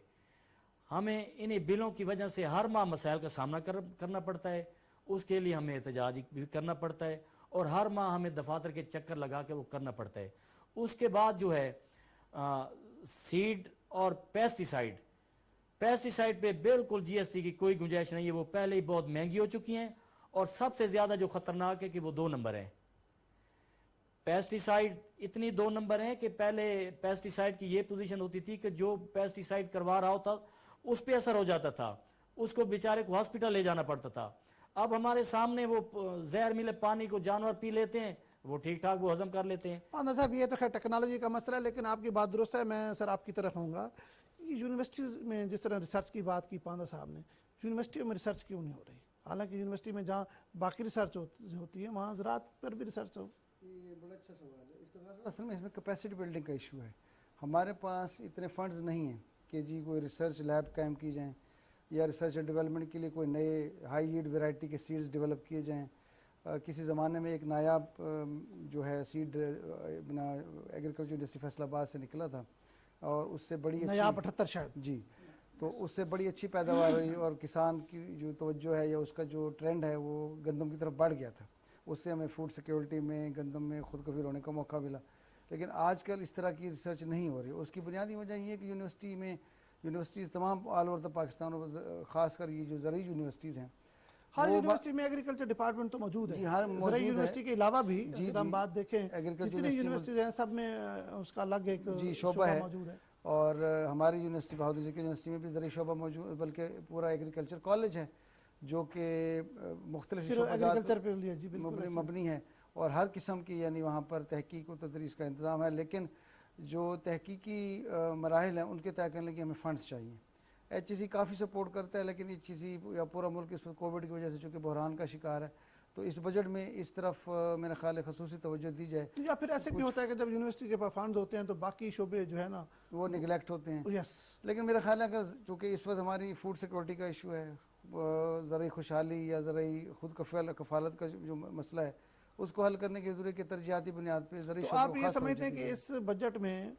ہمیں انہیں بلوں کی وجہ سے ہر ماہ مسائل کا سامنا کرنا پڑتا ہے، اس کے لیے ہمیں احتجاج بھی کرنا پڑتا ہے اور ہر ماہ ہمیں دفاتر کے چکر لگا کے وہ کرنا پڑتا ہے. اس کے بعد جو ہے سیڈ اور پیسٹی سائیڈ پہ بالکل جی ایس ٹی کی کوئی گنجائش نہیں ہے، وہ پہلے ہی بہت مہنگی ہو چکی ہیں اور سب سے زیادہ جو خطرناک ہے کہ وہ 2 نمبر ہیں. پیسٹی سائیڈ اتنی 2 نمبر ہیں کہ پہلے پیسٹی سائیڈ کی یہ پوزیشن ہوتی تھی کہ جو پیسٹی سائیڈ کروا رہا ہوتا اس پہ اثر ہو جاتا تھا، اس کو بیچارے کو ہاسپٹل لے جانا پڑتا تھا. اب ہمارے سامنے وہ زہر ملے پانی کو جانور پی لیتے ہیں، وہ ٹھیک ٹھاک وہ ہضم کر لیتے ہیں. پاندہ صاحب یہ تو خیر ٹیکنالوجی کا مسئلہ ہے، لیکن آپ کی بات درست ہے. میں سر آپ کی طرف ہوں گا. یونیورسٹیز میں جس طرح ریسرچ کی بات کی پاندہ صاحب نے، یونیورسٹیوں میں ریسرچ کیوں نہیں ہو رہی؟ حالانکہ یونیورسٹی میں جہاں باقی ریسرچ ہوتی ہے وہاں زراعت پر بھی ریسرچ ہو. یہ بڑا اچھا سوال ہے. اصل میں اس میں کیپیسٹی بلڈنگ کا ایشو ہے. ہمارے پاس اتنے فنڈز نہیں ہیں کہ جی کوئی ریسرچ لیب قائم کی جائیں یا ریسرچ اینڈ ڈیولپمنٹ کے لیے کوئی نئے ہائی ییلڈ ویرائٹی کے سیڈز ڈیولپ کیے جائیں. کسی زمانے میں ایک نایاب جو ہے سیڈ ایگریکلچر یونیورسٹی فیصل آباد سے نکلا تھا اور اس سے بڑی نایاب 78 شاید جی، تو اس سے بڑی اچھی پیداوار ہوئی اور کسان کی جو توجہ ہے یا اس کا جو ٹرینڈ ہے وہ گندم کی طرف بڑھ گیا تھا. اس سے ہمیں فوڈ سیکیورٹی میں گندم میں خود کفیل ہونے کا موقع ملا. لیکن آج کل اس طرح کی ریسرچ نہیں ہو رہی. اس کی بنیادی وجہ یہ ہے کہ یونیورسٹیز تمام آل اوور دا پاکستان اور خاص کر یہ جو زرعی یونیورسٹیز ہیں. ہر یونیورسٹی میں ایگریکلچر ڈپارٹمنٹ تو موجود ہے جی ہر زرعی موجود ہے یونیورسٹی کے علاوہ بھی جی اگر ہم بات دیکھیں ایگریکلچر جتنی یونیورسٹیز ہیں سب میں اس کا الگ ایک جی شعبہ ہے موجود ہے اور ہماری یونیورسٹی بہادر ذکر یونیورسٹی میں بھی زرعی شعبہ موجود بلکہ پورا ایگریکلچر کالج ہے جو کہ مختلف صرف شعبہ ایگریکلچر پہ لیا جی بالکل ایسے مبنی ہے اور ہر قسم کی یعنی وہاں پر تحقیق و تدریس کا انتظام ہے لیکن جو تحقیقی مراحل ہیں ان کے طے کرنے کے ہمیں فنڈز چاہیے ایچ ای سی کافی سپورٹ کرتا ہے لیکن ایچ ای سی یا پورا ملک اس وقت کووڈ کی وجہ سے چونکہ بحران کا شکار ہے تو اس بجٹ میں اس طرف میرا خیال ہے خصوصی توجہ دی جائے یا پھر ایسے بھی ہوتا ہے کہ جب یونیورسٹی کے پاس فنڈز ہوتے ہیں تو باقی شعبے جو ہے نا وہ نگلیکٹ ہوتے ہیں یس لیکن میرا خیال ہے کہ چونکہ اس وقت ہماری فوڈ سیکورٹی کا ایشو ہے زرعی خوشحالی یا زرعی خود کفالت کا جو مسئلہ ہے اس کو حل کرنے کی ضرورت ہے کہ ترجیحاتی بنیاد پہ زرعی تو شعبے آپ کو یہ خاص سمجھتے ہیں توجہ دی کہ جائے۔ اس بجٹ میں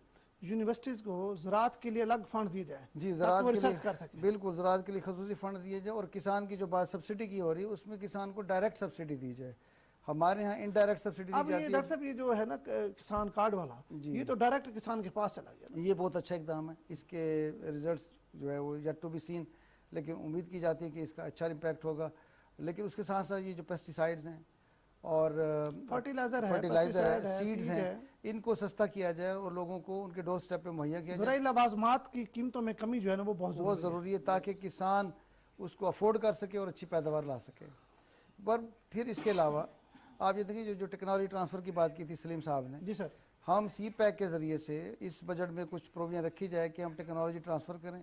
یونیورسٹیز کو زراعت کے لیے الگ فنڈز دیے جائیں جی تاکہ زراعت وہ کے ریسرچ کر لیے سکیں بالکل زراعت کے لیے خصوصی فنڈ دیے جائے اور کسان کی جو بات سبسڈی کی ہو رہی ہے اس میں کسان کو ڈائریکٹ سبسڈی دی جائے ہمارے ہاں انڈائریکٹ سبسڈی دی اب یہ جاتی ڈاکٹر صاحب یہ جو ہے نا کسان کارڈ والا جی یہ تو ڈائریکٹ کسان کے پاس چلا گیا نا یہ بہت اچھا اقدام ہے اس کے ریزلٹس جو ہے وہ یٹ ٹو بی سین لیکن امید کی جاتی ہے کہ اس کا اچھا امپیکٹ ہوگا لیکن اس کے ساتھ ساتھ یہ جو پیسٹی سائڈز ہیں اور فرٹیلائزر ہے فرٹیلائزر پیسٹیسائڈ ہے ہے سیڈز سیڈ ہیں ہے ان کو سستا کیا جائے اور لوگوں کو ان کے ڈور سٹیپ پہ مہیا کیا جائے زرعی لوازمات کی قیمتوں میں کمی جو ہے نا وہ بہت وہ ضروری ہے تاکہ کسان اس کو افورڈ کر سکے اور اچھی پیداوار لا سکے پر پھر اس کے علاوہ آپ یہ دیکھیں جو ٹیکنالوجی ٹرانسفر کی بات کی تھی سلیم صاحب نے جی سر ہم سی پیک کے ذریعے سے اس بجٹ میں کچھ پروویژن رکھی جائے کہ ہم ٹیکنالوجی ٹرانسفر کریں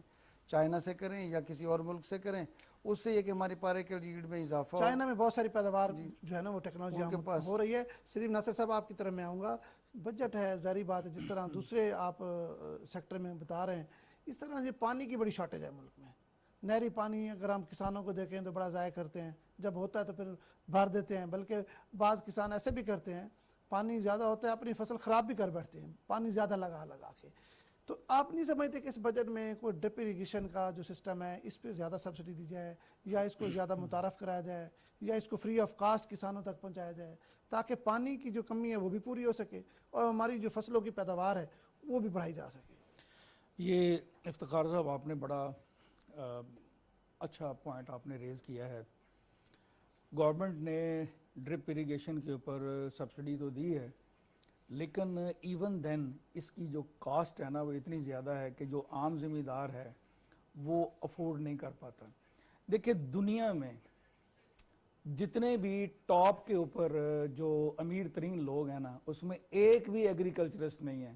چائنا سے کریں یا کسی اور ملک سے کریں اس سے یہ کہ ہماری پارے کے ییلڈ میں اضافہ ہو چائنا میں بہت ساری پیداوار جو ہے نا وہ ٹیکنالوجی ان کے پاس ہو رہی ہے سلیم ناصر صاحب آپ کی طرف میں آؤں گا بجٹ ہے ظاہری بات ہے جس طرح دوسرے آپ سیکٹر میں بتا رہے ہیں اس طرح یہ پانی کی بڑی شارٹیج ہے ملک میں نہری پانی اگر ہم کسانوں کو دیکھیں تو بڑا ضائع کرتے ہیں جب ہوتا ہے تو پھر بھر دیتے ہیں بلکہ بعض کسان ایسے بھی کرتے ہیں پانی زیادہ ہوتا ہے اپنی فصل خراب بھی کر بیٹھتے ہیں پانی زیادہ لگا کے تو آپ نہیں سمجھتے کہ اس بجٹ میں کوئی ڈرپ اریگیشن کا جو سسٹم ہے اس پہ زیادہ سبسڈی دی جائے یا اس کو زیادہ متعارف کرایا جائے یا اس کو فری آف کاسٹ کسانوں تک پہنچایا جائے تاکہ پانی کی جو کمی ہے وہ بھی پوری ہو سکے اور ہماری جو فصلوں کی پیداوار ہے وہ بھی بڑھائی جا سکے یہ افتخار صاحب آپ نے بڑا اچھا پوائنٹ آپ نے ریز کیا ہے گورنمنٹ نے ڈرپ اریگیشن کے اوپر سبسڈی تو دی ہے لیکن ایون دین اس کی جو کاسٹ ہے نا وہ اتنی زیادہ ہے کہ جو عام ذمہ دار ہے وہ افورڈ نہیں کر پاتا دیکھیں دنیا میں جتنے بھی ٹاپ کے اوپر جو امیر ترین لوگ ہیں نا اس میں ایک بھی ایگریکلچرسٹ نہیں ہے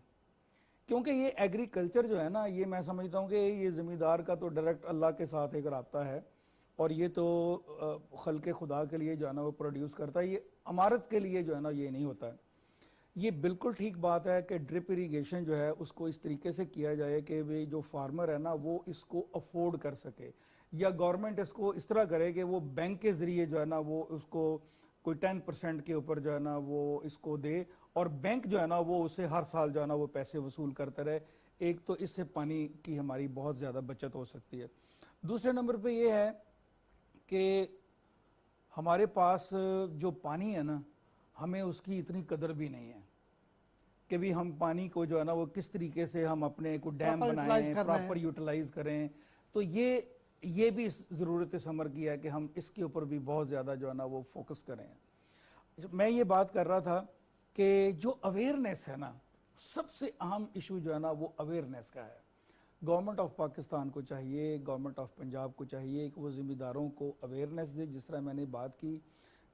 کیونکہ یہ ایگریکلچر جو ہے نا یہ میں سمجھتا ہوں کہ یہ ذمہ دار کا تو ڈائریکٹ اللہ کے ساتھ ایک رابطہ ہے اور یہ تو خلق خدا کے لیے جو ہے نا وہ پروڈیوس کرتا ہے یہ عمارت کے لیے جو ہے نا یہ نہیں ہوتا ہے یہ بالکل ٹھیک بات ہے کہ ڈرپ اریگیشن جو ہے اس کو اس طریقے سے کیا جائے کہ بھی جو فارمر ہے نا وہ اس کو افورڈ کر سکے یا گورنمنٹ اس کو اس طرح کرے کہ وہ بینک کے ذریعے جو ہے نا وہ اس کو کوئی 10% کے اوپر جو ہے نا وہ اس کو دے اور بینک جو ہے نا وہ اسے ہر سال جو ہے نا وہ پیسے وصول کرتا رہے ایک تو اس سے پانی کی ہماری بہت زیادہ بچت ہو سکتی ہے دوسرے نمبر پہ یہ ہے کہ ہمارے پاس جو پانی ہے نا ہمیں اس کی اتنی قدر بھی نہیں ہے کہ بھی ہم پانی کو جو ہے نا وہ کس طریقے سے ہم اپنے کو ڈیم بنائیں پراپر یوٹیلائز کریں تو یہ بھی ضرورت ثمر کی ہے کہ ہم اس کے اوپر بھی بہت زیادہ جو ہے نا وہ فوکس کریں میں یہ بات کر رہا تھا کہ جو اویئرنیس ہے نا سب سے اہم ایشو جو ہے نا وہ اویئرنیس کا ہے گورنمنٹ آف پاکستان کو چاہیے گورنمنٹ آف پنجاب کو چاہیے کہ وہ ذمہ داروں کو اویئرنیس دے جس طرح میں نے بات کی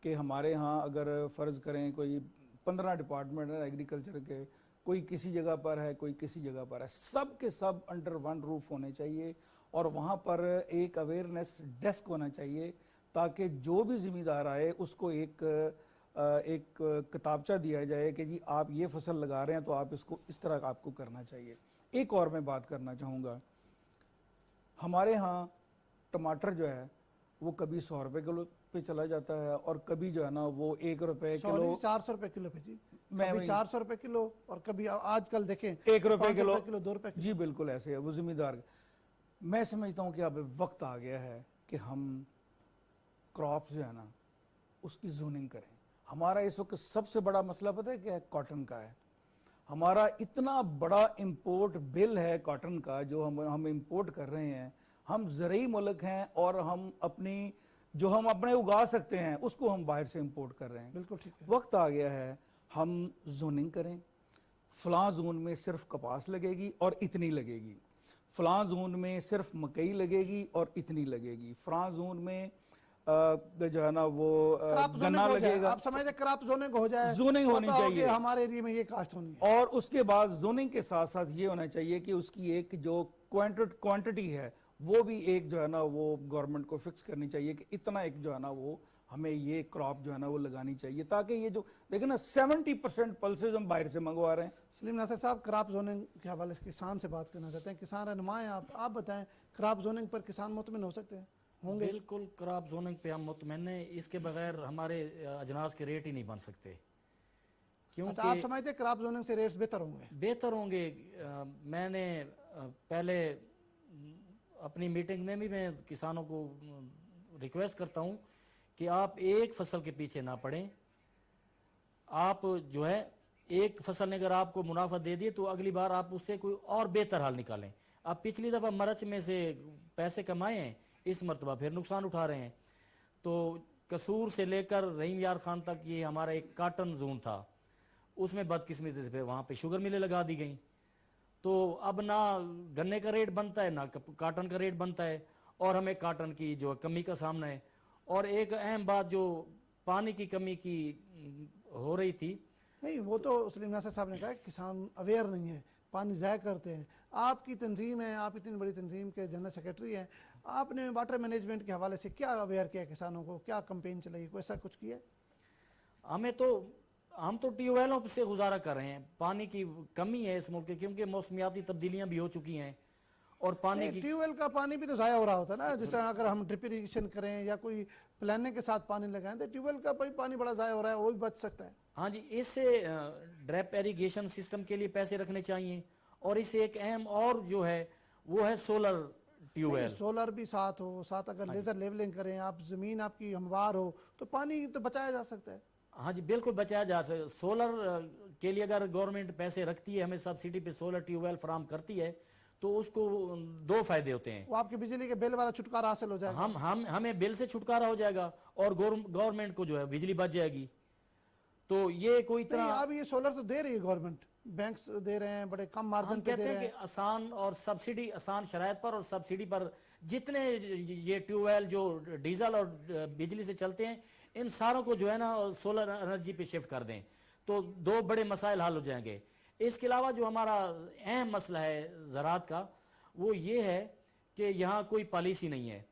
کہ ہمارے ہاں اگر فرض کریں کوئی 15 ڈپارٹمنٹ ہے ایگریکلچر کے کوئی کسی جگہ پر ہے کوئی کسی جگہ پر ہے سب کے سب انڈر ون روف ہونے چاہیے اور وہاں پر ایک اویئرنیس ڈیسک ہونا چاہیے تاکہ جو بھی ذمہ دار آئے اس کو ایک کتابچہ دیا جائے کہ جی آپ یہ فصل لگا رہے ہیں تو آپ اس کو اس طرح آپ کو کرنا چاہیے ایک اور میں بات کرنا چاہوں گا ہمارے ہاں ٹماٹر جو ہے وہ کبھی 100 روپے کلو پہ چلا جاتا ہے اور کبھی جو ہے نا وہ 1 روپے کلو 400 روپے کلو پہ جی کبھی 400 روپے کلو اور کبھی آج کل دیکھیں 1 روپے کلو 2 روپے کلو جی بالکل ایسے ہے وہ ذمہ دار میں سمجھتا ہوں کہ اب وقت آ گیا ہے کہ ہم کراپس جو ہے نا اس کی زوننگ کریں ہمارا اس وقت سب سے بڑا مسئلہ پتہ ہے کیا ہے کاٹن کا ہے ہمارا اتنا بڑا امپورٹ بل ہے کاٹن کا جو ہم امپورٹ کر رہے ہیں ہم زرعی ملک ہیں اور ہم اپنی جو ہم اپنے اگا سکتے ہیں اس کو ہم باہر سے امپورٹ کر رہے ہیں. بالکل ٹھیک ہے. وقت آ گیا ہے ہم زوننگ کریں. فلاں زون میں صرف کپاس لگے گی اور اتنی لگے گی, فلاں زون میں صرف مکئی لگے گی اور اتنی لگے گی, فلاں زون میں جو ہے نا وہ کراپ زوننگ گنا ہو جائے, لگے گا. آپ سمجھتے کراپ زوننگ ہو جائے, زوننگ ہونی پتہ ہو کہ چاہیے, ہمارے ایریے میں یہ کاشت ہونی ہے. اور اس کے بعد زوننگ کے ساتھ ساتھ یہ ہونا چاہیے کہ اس کی ایک جو کوانٹٹی ہے وہ بھی ایک جو ہے نا وہ گورنمنٹ کو فکس کرنی چاہیے کہ اتنا ایک جو ہے نا وہ ہمیں یہ کراپ جو ہے نا وہ لگانی چاہیے, تاکہ یہ جو دیکھیں نا 70% پلسز ہم باہر سے منگوا رہے ہیں. سلیم ناصر صاحب, کراپ زوننگ کے حوالے سے کسان سے بات کرنا چاہتے ہیں, کسان رہنما ہیں آپ بتائیں کراپ زوننگ پر کسان مطمئن ہو سکتے ہیں, ہوں گے؟ بالکل کراپ زوننگ پہ ہم مطمئن ہیں, اس کے بغیر ہمارے اجناس کے ریٹ ہی نہیں بن سکتے. اچھا, آپ سمجھتے ہیں کراپ زوننگ سے ریٹس بہتر ہوں گے؟ بہتر ہوں گے. میں نے پہلے اپنی میٹنگ میں بھی میں کسانوں کو ریکویسٹ کرتا ہوں کہ آپ ایک فصل کے پیچھے نہ پڑیں. آپ جو ہے ایک فصل نے اگر آپ کو منافع دے دیے تو اگلی بار آپ اس سے کوئی اور بہتر حل نکالیں. آپ پچھلی دفعہ مرچ میں سے پیسے کمائے ہیں, اس مرتبہ پھر نقصان اٹھا رہے ہیں. تو قصور سے لے کر رحیم یار خان تک یہ ہمارا ایک کاٹن زون تھا, اس میں بدقسمتی سے وہاں پہ شوگر ملیں لگا دی گئیں. تو اب نہ گنے کا ریٹ بنتا ہے نہ کاٹن کا ریٹ بنتا ہے, اور ہمیں کاٹن کی جو کمی کا سامنا ہے. اور ایک اہم بات جو پانی کی کمی کی ہو رہی تھی, نہیں وہ تو سلیم ناصر صاحب نے کہا کہ کسان اویئر نہیں ہے, پانی ضائع کرتے ہیں. آپ کی تنظیم ہے, آپ اتنی بڑی تنظیم کے جنرل سیکریٹری ہیں, آپ نے واٹر مینجمنٹ کے حوالے سے کیا اویئر کیا کسانوں کو, کیا کمپین چلائی, کوئی ایسا کچھ کیا؟ ہم تو ٹیوب ویلوں سے گزارا کر رہے ہیں. پانی کی کمی ہے اس ملک کے, کیونکہ موسمیاتی تبدیلیاں بھی ہو چکی ہیں, اور پانی کی ٹیوب ویل کا پانی بھی تو ضائع ہو رہا ہوتا ہے نا, جس طرح اگر ہم ڈرپ اریگیشن کریں یا کوئی پلاننگ کے ساتھ پانی لگائیں تو ٹیوب ویل کا پانی بڑا ضائع ہو رہا ہے, وہ بھی بچ سکتا ہے. ہاں جی, اس سے ڈرپ ایریگیشن سسٹم کے لیے پیسے رکھنے چاہیے, اور اس سے ایک اہم اور جو ہے وہ ہے سولر ٹیوب ویل. سولر بھی ساتھ ہو, ساتھ اگر لیزر لیولنگ کریں آپ, زمین آپ کی ہموار ہو تو پانی تو بچایا جا سکتا ہے. ہاں جی بالکل بچایا جا سکتا ہے. سولر کے لیے اگر گورنمنٹ پیسے رکھتی ہے, ہمیں سبسڈی پہ سولر ٹیوب ویل فراہم کرتی ہے, تو اس کو دو فائدے ہوتے ہیں. وہ آپ کی بجلی کے بل والا چھٹکارا حاصل ہو جائے گا, ہمیں بل سے چھٹکارا ہو جائے گا, اور گورنمنٹ کو جو ہے بجلی بچ جائے گی. تو یہ کوئی نہیں طرح اب یہ سولر تو دے رہی ہے گورنمنٹ, بینکس دے رہے ہیں, بڑے کم ہم مارجن پہ دے کہتے ہیں رہے کہ ہیں. آسان اور سبسڈی, آسان شرائط پر اور سبسڈی پر جتنے یہ ٹیوب ویل جو ڈیزل اور بجلی سے چلتے ہیں, ان ساروں کو جو ہے نا سولر انرجی پہ شفٹ کر دیں, تو دو بڑے مسائل حل ہو جائیں گے. اس کے علاوہ جو ہمارا اہم مسئلہ ہے زراعت کا, وہ یہ ہے کہ یہاں کوئی پالیسی نہیں ہے.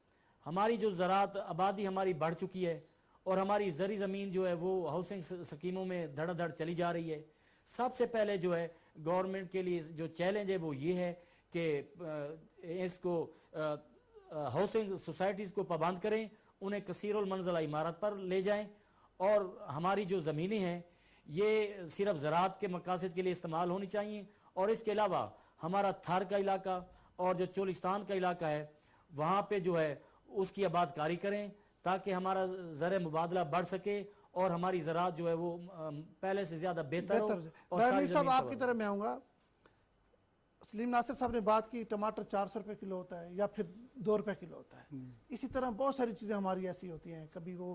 ہماری جو زراعت آبادی ہماری بڑھ چکی ہے, اور ہماری زرعی زمین جو ہے وہ ہاؤسنگ سکیموں میں دھڑا دھڑ چلی جا رہی ہے. سب سے پہلے جو ہے گورنمنٹ کے لیے جو چیلنج ہے وہ یہ ہے کہ اس کو ہاؤسنگ سوسائٹیز کو پابند کریں, انہیں کثیر المنزلہ عمارت پر لے جائیں, اور ہماری جو زمینیں ہیں یہ صرف زراعت کے مقاصد کے لیے استعمال ہونی چاہیے. اور اس کے علاوہ ہمارا تھار کا علاقہ اور جو چولستان کا علاقہ ہے وہاں پہ جو ہے اس کی آباد کاری کریں, تاکہ ہمارا زرع مبادلہ بڑھ سکے, اور ہماری زراعت جو ہے وہ پہلے سے زیادہ بہتر ہو. اور ساری صاحب زمین آپ کی طرف میں آؤں گا. سلیم ناصر صاحب نے بات کی ٹماٹر 400 روپے کلو ہوتا ہے یا پھر 2 روپے کلو ہوتا ہے. اسی طرح بہت ساری چیزیں ہماری ایسی ہوتی ہیں, کبھی وہ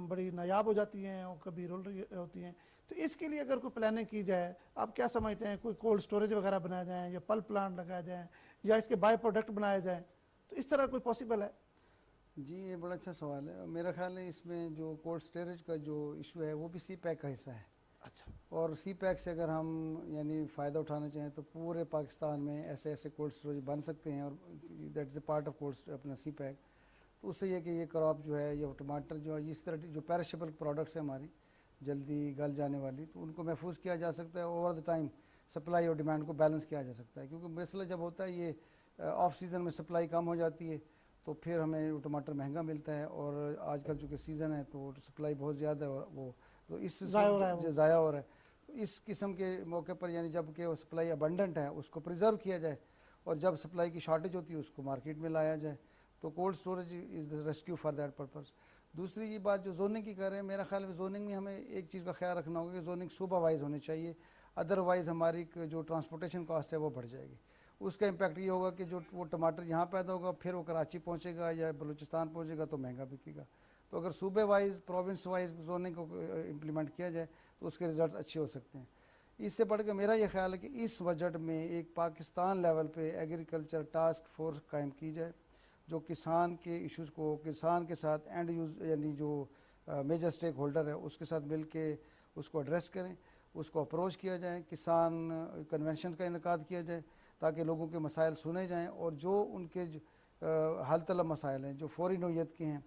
بڑی نایاب ہو جاتی ہیں اور کبھی رول رہی ہوتی ہیں. تو اس کے لیے اگر کوئی پلاننگ کی جائے, آپ کیا سمجھتے ہیں, کوئی کولڈ سٹوریج وغیرہ بنایا جائیں یا پل پلانٹ لگایا جائیں یا اس کے بائی پروڈکٹ بنائے جائیں, تو اس طرح کوئی پاسبل ہے؟ جی یہ بڑا اچھا سوال ہے. میرا خیال ہے اس میں جو کولڈ اسٹوریج کا جو ایشو ہے وہ بھی سی پیک کا حصہ ہے. اچھا, اور سی پیک سے اگر ہم یعنی فائدہ اٹھانا چاہیں تو پورے پاکستان میں ایسے ایسے کولڈ اسٹوریج بن سکتے ہیں, اور that is a part of cold اپنا سی پیک. تو اس سے یہ کہ یہ کراپ جو ہے, یہ ٹماٹر جو ہے, اس طرح جو پیرشیبل پروڈکٹس ہیں ہماری جلدی گل جانے والی, تو ان کو محفوظ کیا جا سکتا ہے. اوور دا ٹائم سپلائی اور ڈیمانڈ کو بیلنس کیا جا سکتا ہے, کیونکہ مسئلہ جب ہوتا ہے یہ آف سیزن میں سپلائی کم ہو جاتی ہے تو پھر ہمیں ٹماٹر مہنگا ملتا ہے, اور آج کل چونکہ سیزن ہے تو سپلائی بہت زیادہ ہے, اور وہ تو اس ضائع ہو رہا ہے. تو اس قسم کے موقع پر یعنی جب کہ وہ سپلائی ابنڈنٹ ہے اس کو پریزرو کیا جائے, اور جب سپلائی کی شارٹیج ہوتی ہے اس کو مارکیٹ میں لایا جائے, تو cold storage is the rescue for that purpose. دوسری یہ بات جو زوننگ کی کر رہے ہیں, میرا خیال ہے زوننگ میں ہمیں ایک چیز کا خیال رکھنا ہوگا کہ زوننگ صوبہ وائز ہونی چاہیے, ادروائز ہماری جو ٹرانسپورٹیشن کاسٹ ہے وہ بڑھ جائے گی. اس کا امپیکٹ یہ ہوگا کہ جو وہ ٹماٹر یہاں پیدا ہوگا پھر وہ کراچی پہنچے گا یا بلوچستان پہنچے گا تو مہنگا بکے گا. تو اگر صوبے وائز پروونس وائز زوننگ کو امپلیمنٹ کیا جائے تو اس کے رزلٹ اچھے ہو سکتے ہیں. اس سے بڑھ کے میرا یہ خیال ہے کہ اس بجٹ میں ایک پاکستان لیول پہ ایگریکلچر ٹاسک فورس قائم کی جائے جو کسان کے ایشوز کو کسان کے ساتھ اینڈ یوز یعنی جو میجر اسٹیک ہولڈر ہے اس کے ساتھ مل کے اس کو ایڈریس کریں, اس کو اپروچ کیا جائے, کسان کنونشن کا انعقاد کیا جائے تاکہ لوگوں کے مسائل سنے جائیں اور جو ان کے حل طلب مسائل ہیں جو فوری نوعیت کے ہیں,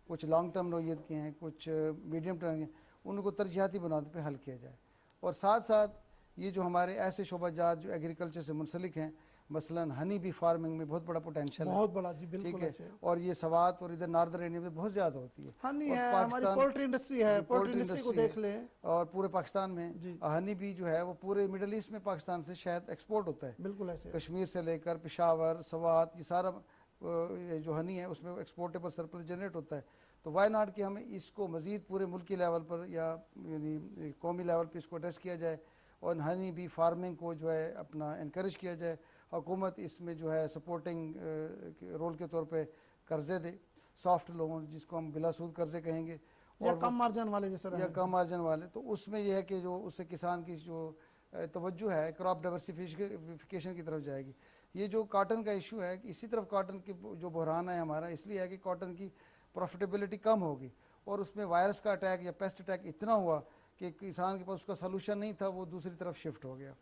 کچھ لانگ ٹرم نوعیت کے ہیں, کچھ میڈیم ٹرم کے ہیں, ان کو ترجیحاتی بنیاد پہ حل کیا جائے. اور ساتھ ساتھ یہ جو ہمارے ایسے شعبہ جات جو ایگریکلچر سے منسلک ہیں, مثلا ہنی بی فارمنگ میں بہت بڑا پوٹینشیل ہے, بہت بڑا جی بالکل ٹھیک ہے, ایسے اور یہ سوات اور ادھر ناردر ایریا میں بہت زیادہ ہوتی ہے. ہنی اور ہے, ہماری پاکستان- پولٹری انڈسٹری ہے, جی، پولٹری انڈسٹری کو ہے. دیکھ لیں. اور پورے پاکستان میں جی. ہنی بی جو ہے وہ پورے مڈل ایسٹ میں پاکستان سے شہد ایکسپورٹ ہوتا ہے, بالکل ایسے کشمیر سے لے کر پشاور, سوات, یہ سارا جو ہنی ہے اس میں ایکسپورٹیبل سرپلس جنریٹ ہوتا ہے. تو وائی ناٹ کہ ہمیں اس کو مزید پورے ملکی لیول پر یا یعنی قومی لیول پہ اس کو ایڈریس کیا جائے اور ہنی بی فارمنگ کو جو ہے اپنا انکریج کیا جائے. حکومت اس میں جو ہے سپورٹنگ رول کے طور پہ قرضے دے, سافٹ لون جس کو ہم بلا سود قرضے کہیں گے, یا کم مارجن والے جیسے یا کم مارجن والے. تو اس میں یہ ہے کہ جو اس سے کسان کی جو توجہ ہے کراپ ڈائیورسفیکیشن کی طرف جائے گی. یہ جو کاٹن کا ایشو ہے, اسی طرف کاٹن کی جو بحران ہے ہمارا اس لیے ہے کہ کاٹن کی پروفیٹیبلٹی کم ہوگی اور اس میں وائرس کا اٹیک یا پیسٹ اٹیک اتنا ہوا کہ کسان کے پاس اس کا سلوشن نہیں تھا, وہ دوسری طرف شفٹ ہو گیا.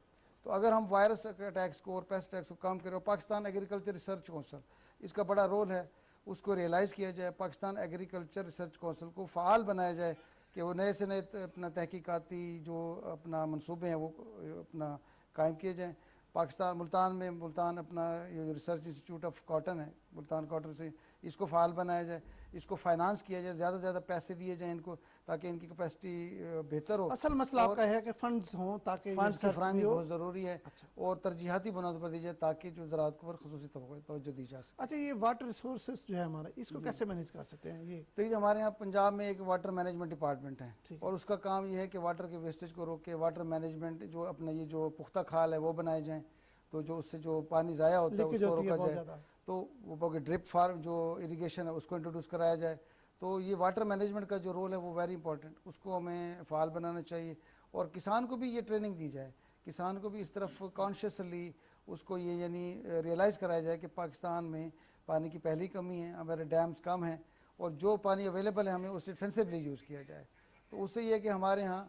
تو اگر ہم وائرس اٹیکس کو اور پیسٹ اٹیکس کو کم کریں, اور پاکستان ایگریکلچر ریسرچ کونسل اس کا بڑا رول ہے, اس کو ریئلائز کیا جائے, پاکستان ایگریکلچر ریسرچ کونسل کو فعال بنایا جائے کہ وہ نئے سے نئے اپنا تحقیقاتی جو اپنا منصوبے ہیں وہ اپنا قائم کیے جائیں. پاکستان ملتان اپنا یہ ریسرچ انسٹیٹیوٹ آف کاٹن ہے, ملتان کاٹن سے اس کو فعال بنایا جائے, اس کو فائنانس کیا جائے, زیادہ سے زیادہ پیسے دیے جائیں ان کو تاکہ ان کی کیپیسٹی بہتر ہو. اصل مسئلہ آپ کا ہے کہ فنڈز ہوں تاکہ فنڈز کی research فراہمی بھی ہو. بہت ضروری ہے اور ترجیحاتی بنیاد پر دی جائے تاکہ جو زراعت کو خصوصی توجہ دی جا سکے. اچھا, یہ واٹر ریسورسز جو ہے ہمارا, اس کو کیسے مینیج کر سکتے ہیں؟ یہ دیکھیے ہمارے یہاں پنجاب میں ایک واٹر مینجمنٹ ڈپارٹمنٹ ہے اور اس کا کام یہ ہے کہ واٹر کے ویسٹیج کو روک کے واٹر مینجمنٹ جو اپنا یہ جو پختہ کھال ہے وہ بنائے جائیں, تو جو اس سے جو پانی ضائع ہوتا ہے اس کو روکا جائے. تو وہ ڈرپ فارم جو اریگیشن ہے اس کو انٹروڈیوس کرایا جائے. تو یہ واٹر مینجمنٹ کا جو رول ہے وہ ویری امپورٹنٹ, اس کو ہمیں فعال بنانا چاہیے اور کسان کو بھی یہ ٹریننگ دی جائے, کسان کو بھی اس طرف کانشیسلی اس کو یہ یعنی ریئلائز کرایا جائے کہ پاکستان میں پانی کی پہلی کمی ہے, ہمارے ڈیمز کم ہیں اور جو پانی اویلیبل ہے ہمیں اسے سینسبلی یوز کیا جائے. تو اس سے یہ ہے کہ ہمارے ہاں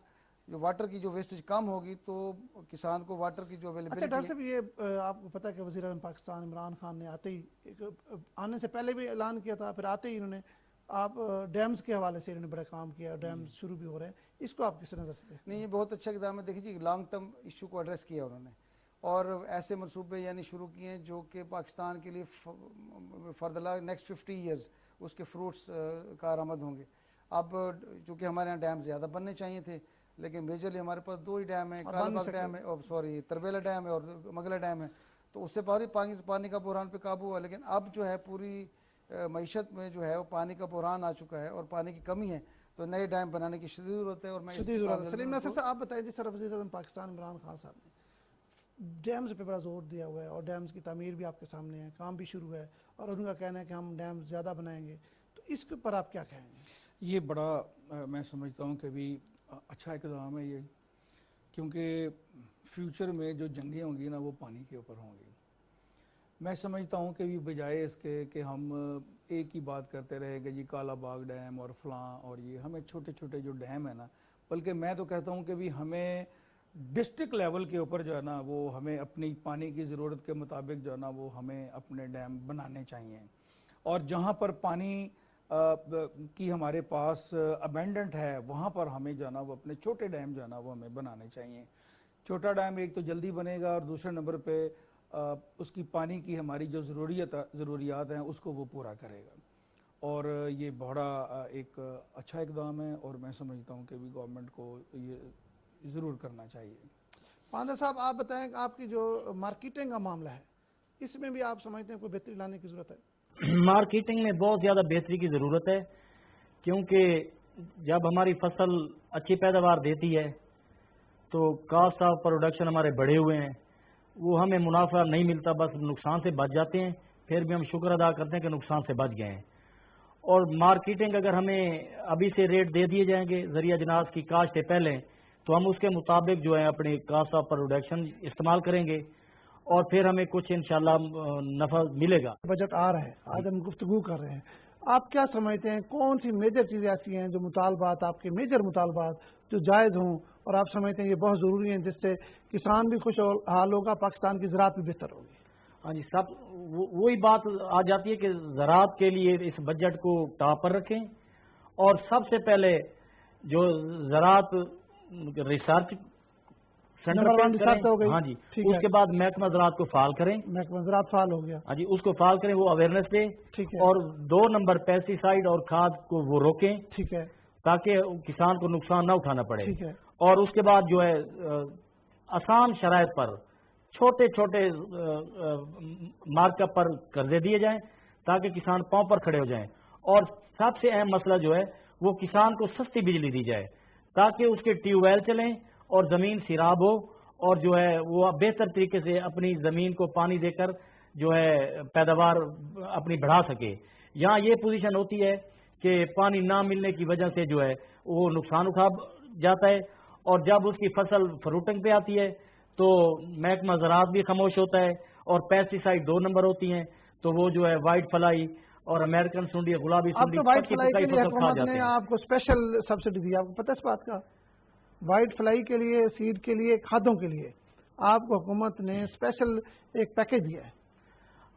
جو واٹر کی جو ویسٹیج کم ہوگی تو کسان کو واٹر کی جو اویلیبلٹی. اچھا ڈاکٹر صاحب, یہ آپ کو پتہ ہے کہ وزیر اعظم پاکستان عمران خان نے آنے سے پہلے بھی اعلان کیا تھا, پھر آتے ہی انہوں نے آپ ڈیمز کے حوالے سے انہوں نے بڑا کام کیا, ڈیمز شروع بھی ہو رہے ہیں, اس کو آپ کس نظر سے دیکھتے ہیں؟ نہیں, یہ بہت اچھا اقدام ہے. دیکھیے لانگ ٹرم ایشو کو ایڈریس کیا انہوں نے اور ایسے منصوبے یعنی شروع کیے ہیں جو کہ پاکستان کے لیے فار دا نیکسٹ 50 ایئرز اس کے فروٹس کارآمد ہوں گے. اب چونکہ ہمارے یہاں ڈیم زیادہ بننے چاہیے تھے لیکن میجرلی ہمارے پاس 2 ہی ڈیم ہیں, کالا باغ ڈیم ہے, تربیلا ڈیم ہے اور مغلہ ڈیم ہے. تو اس سے پانی کا بحران پہ قابو ہوا, لیکن اب جو ہے پوری معیشت میں جو ہے وہ پانی کا بحران آ چکا ہے اور پانی کی کمی ہے, تو نئے ڈیم بنانے کی شدید ضرورت ہے. اور میں شدید ضرورت ہے. سلیم ناصر صاحب آپ بتائیں, جس طرح وزیر اعظم پاکستان عمران خان صاحب نے ڈیمز پہ بڑا زور دیا ہوا ہے اور ڈیمز کی تعمیر بھی آپ کے سامنے ہے, کام بھی شروع ہے اور ان کا کہنا ہے کہ ہم ڈیمز زیادہ بنائیں گے, تو اس کے اوپر آپ کیا کہیں گے؟ یہ بڑا میں سمجھتا ہوں کہ بھی اچھا اقدام ہے یہ, کیونکہ فیوچر میں جو جنگیں ہوں گی نا وہ پانی کے اوپر ہوں گی. میں سمجھتا ہوں کہ بھی بجائے اس کے کہ ہم ایک ہی بات کرتے رہے کہ جی کالا باغ ڈیم اور فلاں اور یہ, ہمیں چھوٹے چھوٹے جو ڈیم ہیں نا, بلکہ میں تو کہتا ہوں کہ بھی ہمیں ڈسٹرکٹ لیول کے اوپر جو ہے نا وہ ہمیں اپنی پانی کی ضرورت کے مطابق جو ہے نا وہ ہمیں اپنے ڈیم بنانے چاہیے. اور جہاں پر پانی کی ہمارے پاس ابینڈنٹ ہے وہاں پر ہمیں جو ہے نا وہ اپنے چھوٹے ڈیم جو ہے نا وہ ہمیں بنانے چاہیے. چھوٹا ڈیم ایک تو جلدی بنے گا اور دوسرے نمبر پہ اس کی پانی کی ہماری جو ضروریات ہیں اس کو وہ پورا کرے گا. اور یہ بڑا ایک اچھا اقدام ہے اور میں سمجھتا ہوں کہ بھی گورنمنٹ کو یہ ضرور کرنا چاہیے. پاندہ صاحب آپ بتائیں کہ آپ کی جو مارکیٹنگ کا معاملہ ہے اس میں بھی آپ سمجھتے ہیں کوئی بہتری لانے کی ضرورت ہے؟ مارکیٹنگ میں بہت زیادہ بہتری کی ضرورت ہے, کیونکہ جب ہماری فصل اچھی پیداوار دیتی ہے تو کاسٹ آف پروڈکشن ہمارے بڑھے ہوئے ہیں, وہ ہمیں منافع نہیں ملتا, بس نقصان سے بچ جاتے ہیں, پھر بھی ہم شکر ادا کرتے ہیں کہ نقصان سے بچ گئے ہیں. اور مارکیٹنگ اگر ہمیں ابھی سے ریٹ دے دیے جائیں گے ذریعہ جناز کی کاشت سے پہلے، تو ہم اس کے مطابق جو ہے اپنی کاسٹ آف پروڈکشن استعمال کریں گے اور پھر ہمیں کچھ انشاءاللہ نفع ملے گا۔ بجٹ آ رہا ہے، آج ہم گفتگو کر رہے ہیں، آپ کیا سمجھتے ہیں کون سی میجر چیزیں ایسی ہیں جو مطالبات، آپ کے میجر مطالبات جو جائز ہوں اور آپ سمجھتے ہیں یہ بہت ضروری ہیں جس سے کسان بھی خوشحال ہوگا، پاکستان کی زراعت بھی بہتر ہوگی؟ ہاں جی، وہی بات آ جاتی ہے کہ زراعت کے لیے اس بجٹ کو ٹاپ پر رکھیں اور سب سے پہلے جو زراعت ریسرچ سینٹر کریں، ہاں جی، اس کے بعد محکمہ زراعت کو فعال کریں، محکمہ زراعت فعال ہو گیا، ہاں جی، اس کو فعال کریں، وہ اویئرنیس دیں، اور 2 نمبر پیسٹی سائیڈ اور کھاد کو وہ روکیں، ٹھیک ہے، تاکہ کسان کو نقصان نہ اٹھانا پڑے، ٹھیک ہے، اور اس کے بعد جو ہے آسان شرائط پر چھوٹے چھوٹے مارک اپ پر قرضے دیے جائیں تاکہ کسان پاؤں پر کھڑے ہو جائیں، اور سب سے اہم مسئلہ جو ہے وہ کسان کو سستی بجلی دی جائے تاکہ اس کے ٹیوب ویل چلیں اور زمین سیراب ہو اور جو ہے وہ بہتر طریقے سے اپنی زمین کو پانی دے کر جو ہے پیداوار اپنی بڑھا سکے۔ یہاں یہ پوزیشن ہوتی ہے کہ پانی نہ ملنے کی وجہ سے جو ہے وہ نقصان اٹھا جاتا ہے، اور جب اس کی فصل فروٹنگ پہ آتی ہے تو محکمہ زراعت بھی خاموش ہوتا ہے، اور پیسٹی سائیڈ 2 نمبر ہوتی ہیں تو وہ جو ہے وائٹ فلائی اور امریکن سنڈی، گلابی اب سنڈی، تو وائٹ پکی فلائی کے پکائی لیے فصل کھا حکومت جاتے نے ہیں۔ آپ کو اسپیشل سبسڈی دی، آپ کو پتہ اس بات کا؟ وائٹ فلائی کے لیے، سیڈ کے لیے، کھادوں کے لیے آپ کو حکومت نے اسپیشل ایک پیکج دیا ہے۔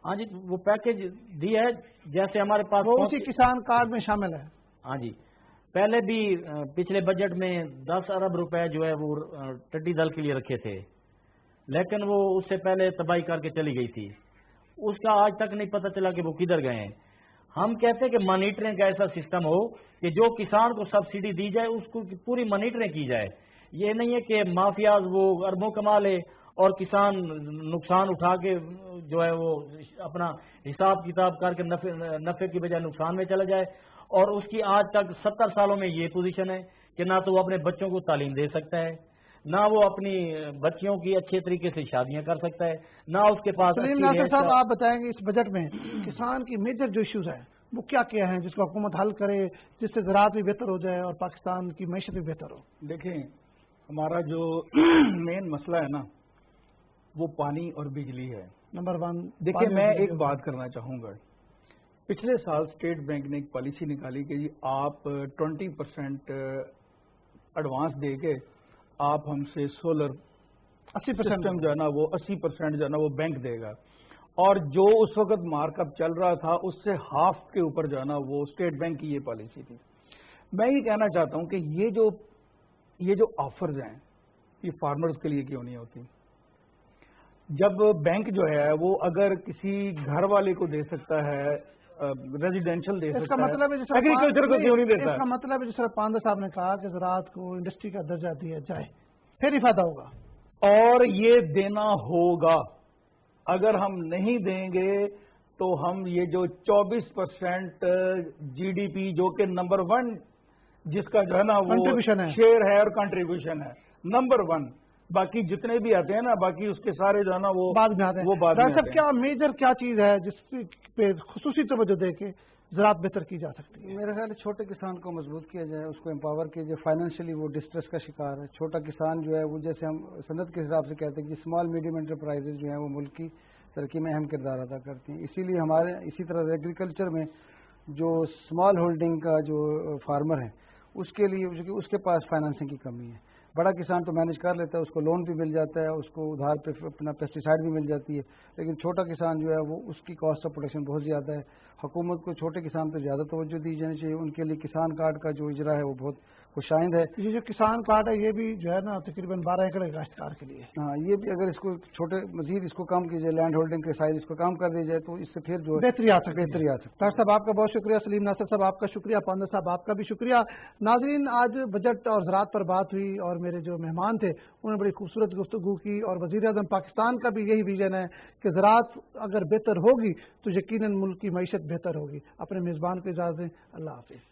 ہاں جی، وہ پیکج دیا ہے، جیسے ہمارے پاس وہ اسی کسان کارڈ میں شامل ہے۔ ہاں جی، پہلے بھی پچھلے بجٹ میں 10 ارب روپے جو ہے وہ ٹڈی دل کے لیے رکھے تھے، لیکن وہ اس سے پہلے تباہی کر کے چلی گئی تھی، اس کا آج تک نہیں پتہ چلا کہ وہ کدھر گئے ہیں۔ ہم کہتے ہیں کہ مانیٹرنگ کا ایسا سسٹم ہو کہ جو کسان کو سبسڈی دی جائے اس کو پوری مانیٹرنگ کی جائے، یہ نہیں ہے کہ مافیاز وہ اربوں کما لے اور کسان نقصان اٹھا کے جو ہے وہ اپنا حساب کتاب کر کے نفع کی بجائے نقصان میں چلا جائے، اور اس کی آج تک 70 سالوں میں یہ پوزیشن ہے کہ نہ تو وہ اپنے بچوں کو تعلیم دے سکتا ہے، نہ وہ اپنی بچیوں کی اچھے طریقے سے شادیاں کر سکتا ہے، نہ اس کے پاس سلیم ناصر صاحب، آپ بتائیں گے اس بجٹ میں کسان کی میجر جو ایشوز ہیں وہ کیا کیا ہیں جس کو حکومت حل کرے جس سے زراعت بھی بہتر ہو جائے اور پاکستان کی معیشت بھی بہتر ہو؟ دیکھیں، ہمارا جو مین مسئلہ ہے نا وہ پانی اور بجلی ہے، نمبر 1۔ دیکھیں، میں ایک بات کرنا چاہوں گا، پچھلے سال اسٹیٹ بینک نے ایک پالیسی نکالی کہ جی آپ 20% ایڈوانس دے کے آپ ہم سے سولر 80% جو ہے نا وہ 80% جو ہے نا وہ بینک دے گا، اور جو اس وقت مارک اپ چل رہا تھا اس سے ہاف کے اوپر جو ہے نا وہ اسٹیٹ بینک کی یہ پالیسی تھی۔ میں یہ کہنا چاہتا ہوں کہ یہ جو آفرز ہیں یہ فارمرز کے لیے کیوں نہیں ہوتی؟ جب بینک جو ہے وہ اگر کسی گھر والے کو دے سکتا ہے، ریزیڈینشل دے سکتا ہے، ایگریکلچر کو کیوں نہیں دیتا؟ اس کا مطلب ہے جس طرح پاندہ صاحب نے کہا کہ زراعت کو انڈسٹری کا درجہ دیا جائے، پھر ہی فائدہ ہوگا، اور یہ دینا ہوگا۔ اگر ہم نہیں دیں گے تو ہم یہ جو 24% جی ڈی پی جو کہ نمبر 1 جس کا جو ہے نا وہ شیئر ہے اور کنٹریبیوشن ہے نمبر 1، باقی جتنے بھی آتے ہیں نا باقی اس کے سارے جو ہے نا وہ بعد میں آتے ہیں۔ ڈاکٹر صاحب، کیا میجر کیا چیز ہے جس پہ خصوصی توجہ دے کے زراعت بہتر کی جا سکتی ہے؟ میرے خیال ہے چھوٹے کسان کو مضبوط کیا جائے، اس کو امپاور کیا جائے، فائنینشلی وہ ڈسٹریس کا شکار ہے۔ چھوٹا کسان جو ہے وہ جیسے ہم صنعت کے حساب سے کہتے ہیں کہ اسمال میڈیم انٹرپرائزز جو ہیں وہ ملک کی ترقی میں اہم کردار ادا کرتی ہیں، اسی لیے ہمارے اسی طرح ایگریکلچر میں جو اسمال ہولڈنگ کا جو فارمر ہے اس کے لیے اس کے پاس فائنانسنگ کی کمی ہے۔ بڑا کسان تو مینج کر لیتا ہے، اس کو لون بھی مل جاتا ہے، اس کو ادھار پہ اپنا پیسٹی سائڈ بھی مل جاتی ہے، لیکن چھوٹا کسان جو ہے وہ اس کی کاسٹ آف پروڈکشن بہت زیادہ ہے۔ حکومت کو چھوٹے کسان پہ زیادہ توجہ دی جانی چاہیے، ان کے لیے کسان کارڈ کا جو اجرا ہے وہ بہت خوشائند ہے۔ یہ جو کسان کارڈ ہے یہ بھی جو ہے نا تقریباً 12 ایکڑ کاشتکار کے لیے، ہاں، یہ بھی اگر اس کو چھوٹے مزید اس کو کم کی جائے، لینڈ ہولڈنگ کے سائز اس کو کم کر دی جائے تو اس سے پھر جو بہتری آ سکتی ہے۔ ڈاکٹر صاحب آپ کا بہت شکریہ، سلیم ناصر صاحب آپ کا شکریہ، پاندہ صاحب آپ کا بھی شکریہ۔ ناظرین، آج بجٹ اور زراعت پر بات ہوئی اور میرے جو مہمان تھے انہوں نے بڑی خوبصورت گفتگو کی، اور وزیر اعظم پاکستان کا بھی یہی ویژن ہے کہ زراعت اگر بہتر ہوگی تو یقیناً ملک کی معیشت بہتر ہوگی۔ اپنے میزبان کو اجازت دیں، اللہ حافظ۔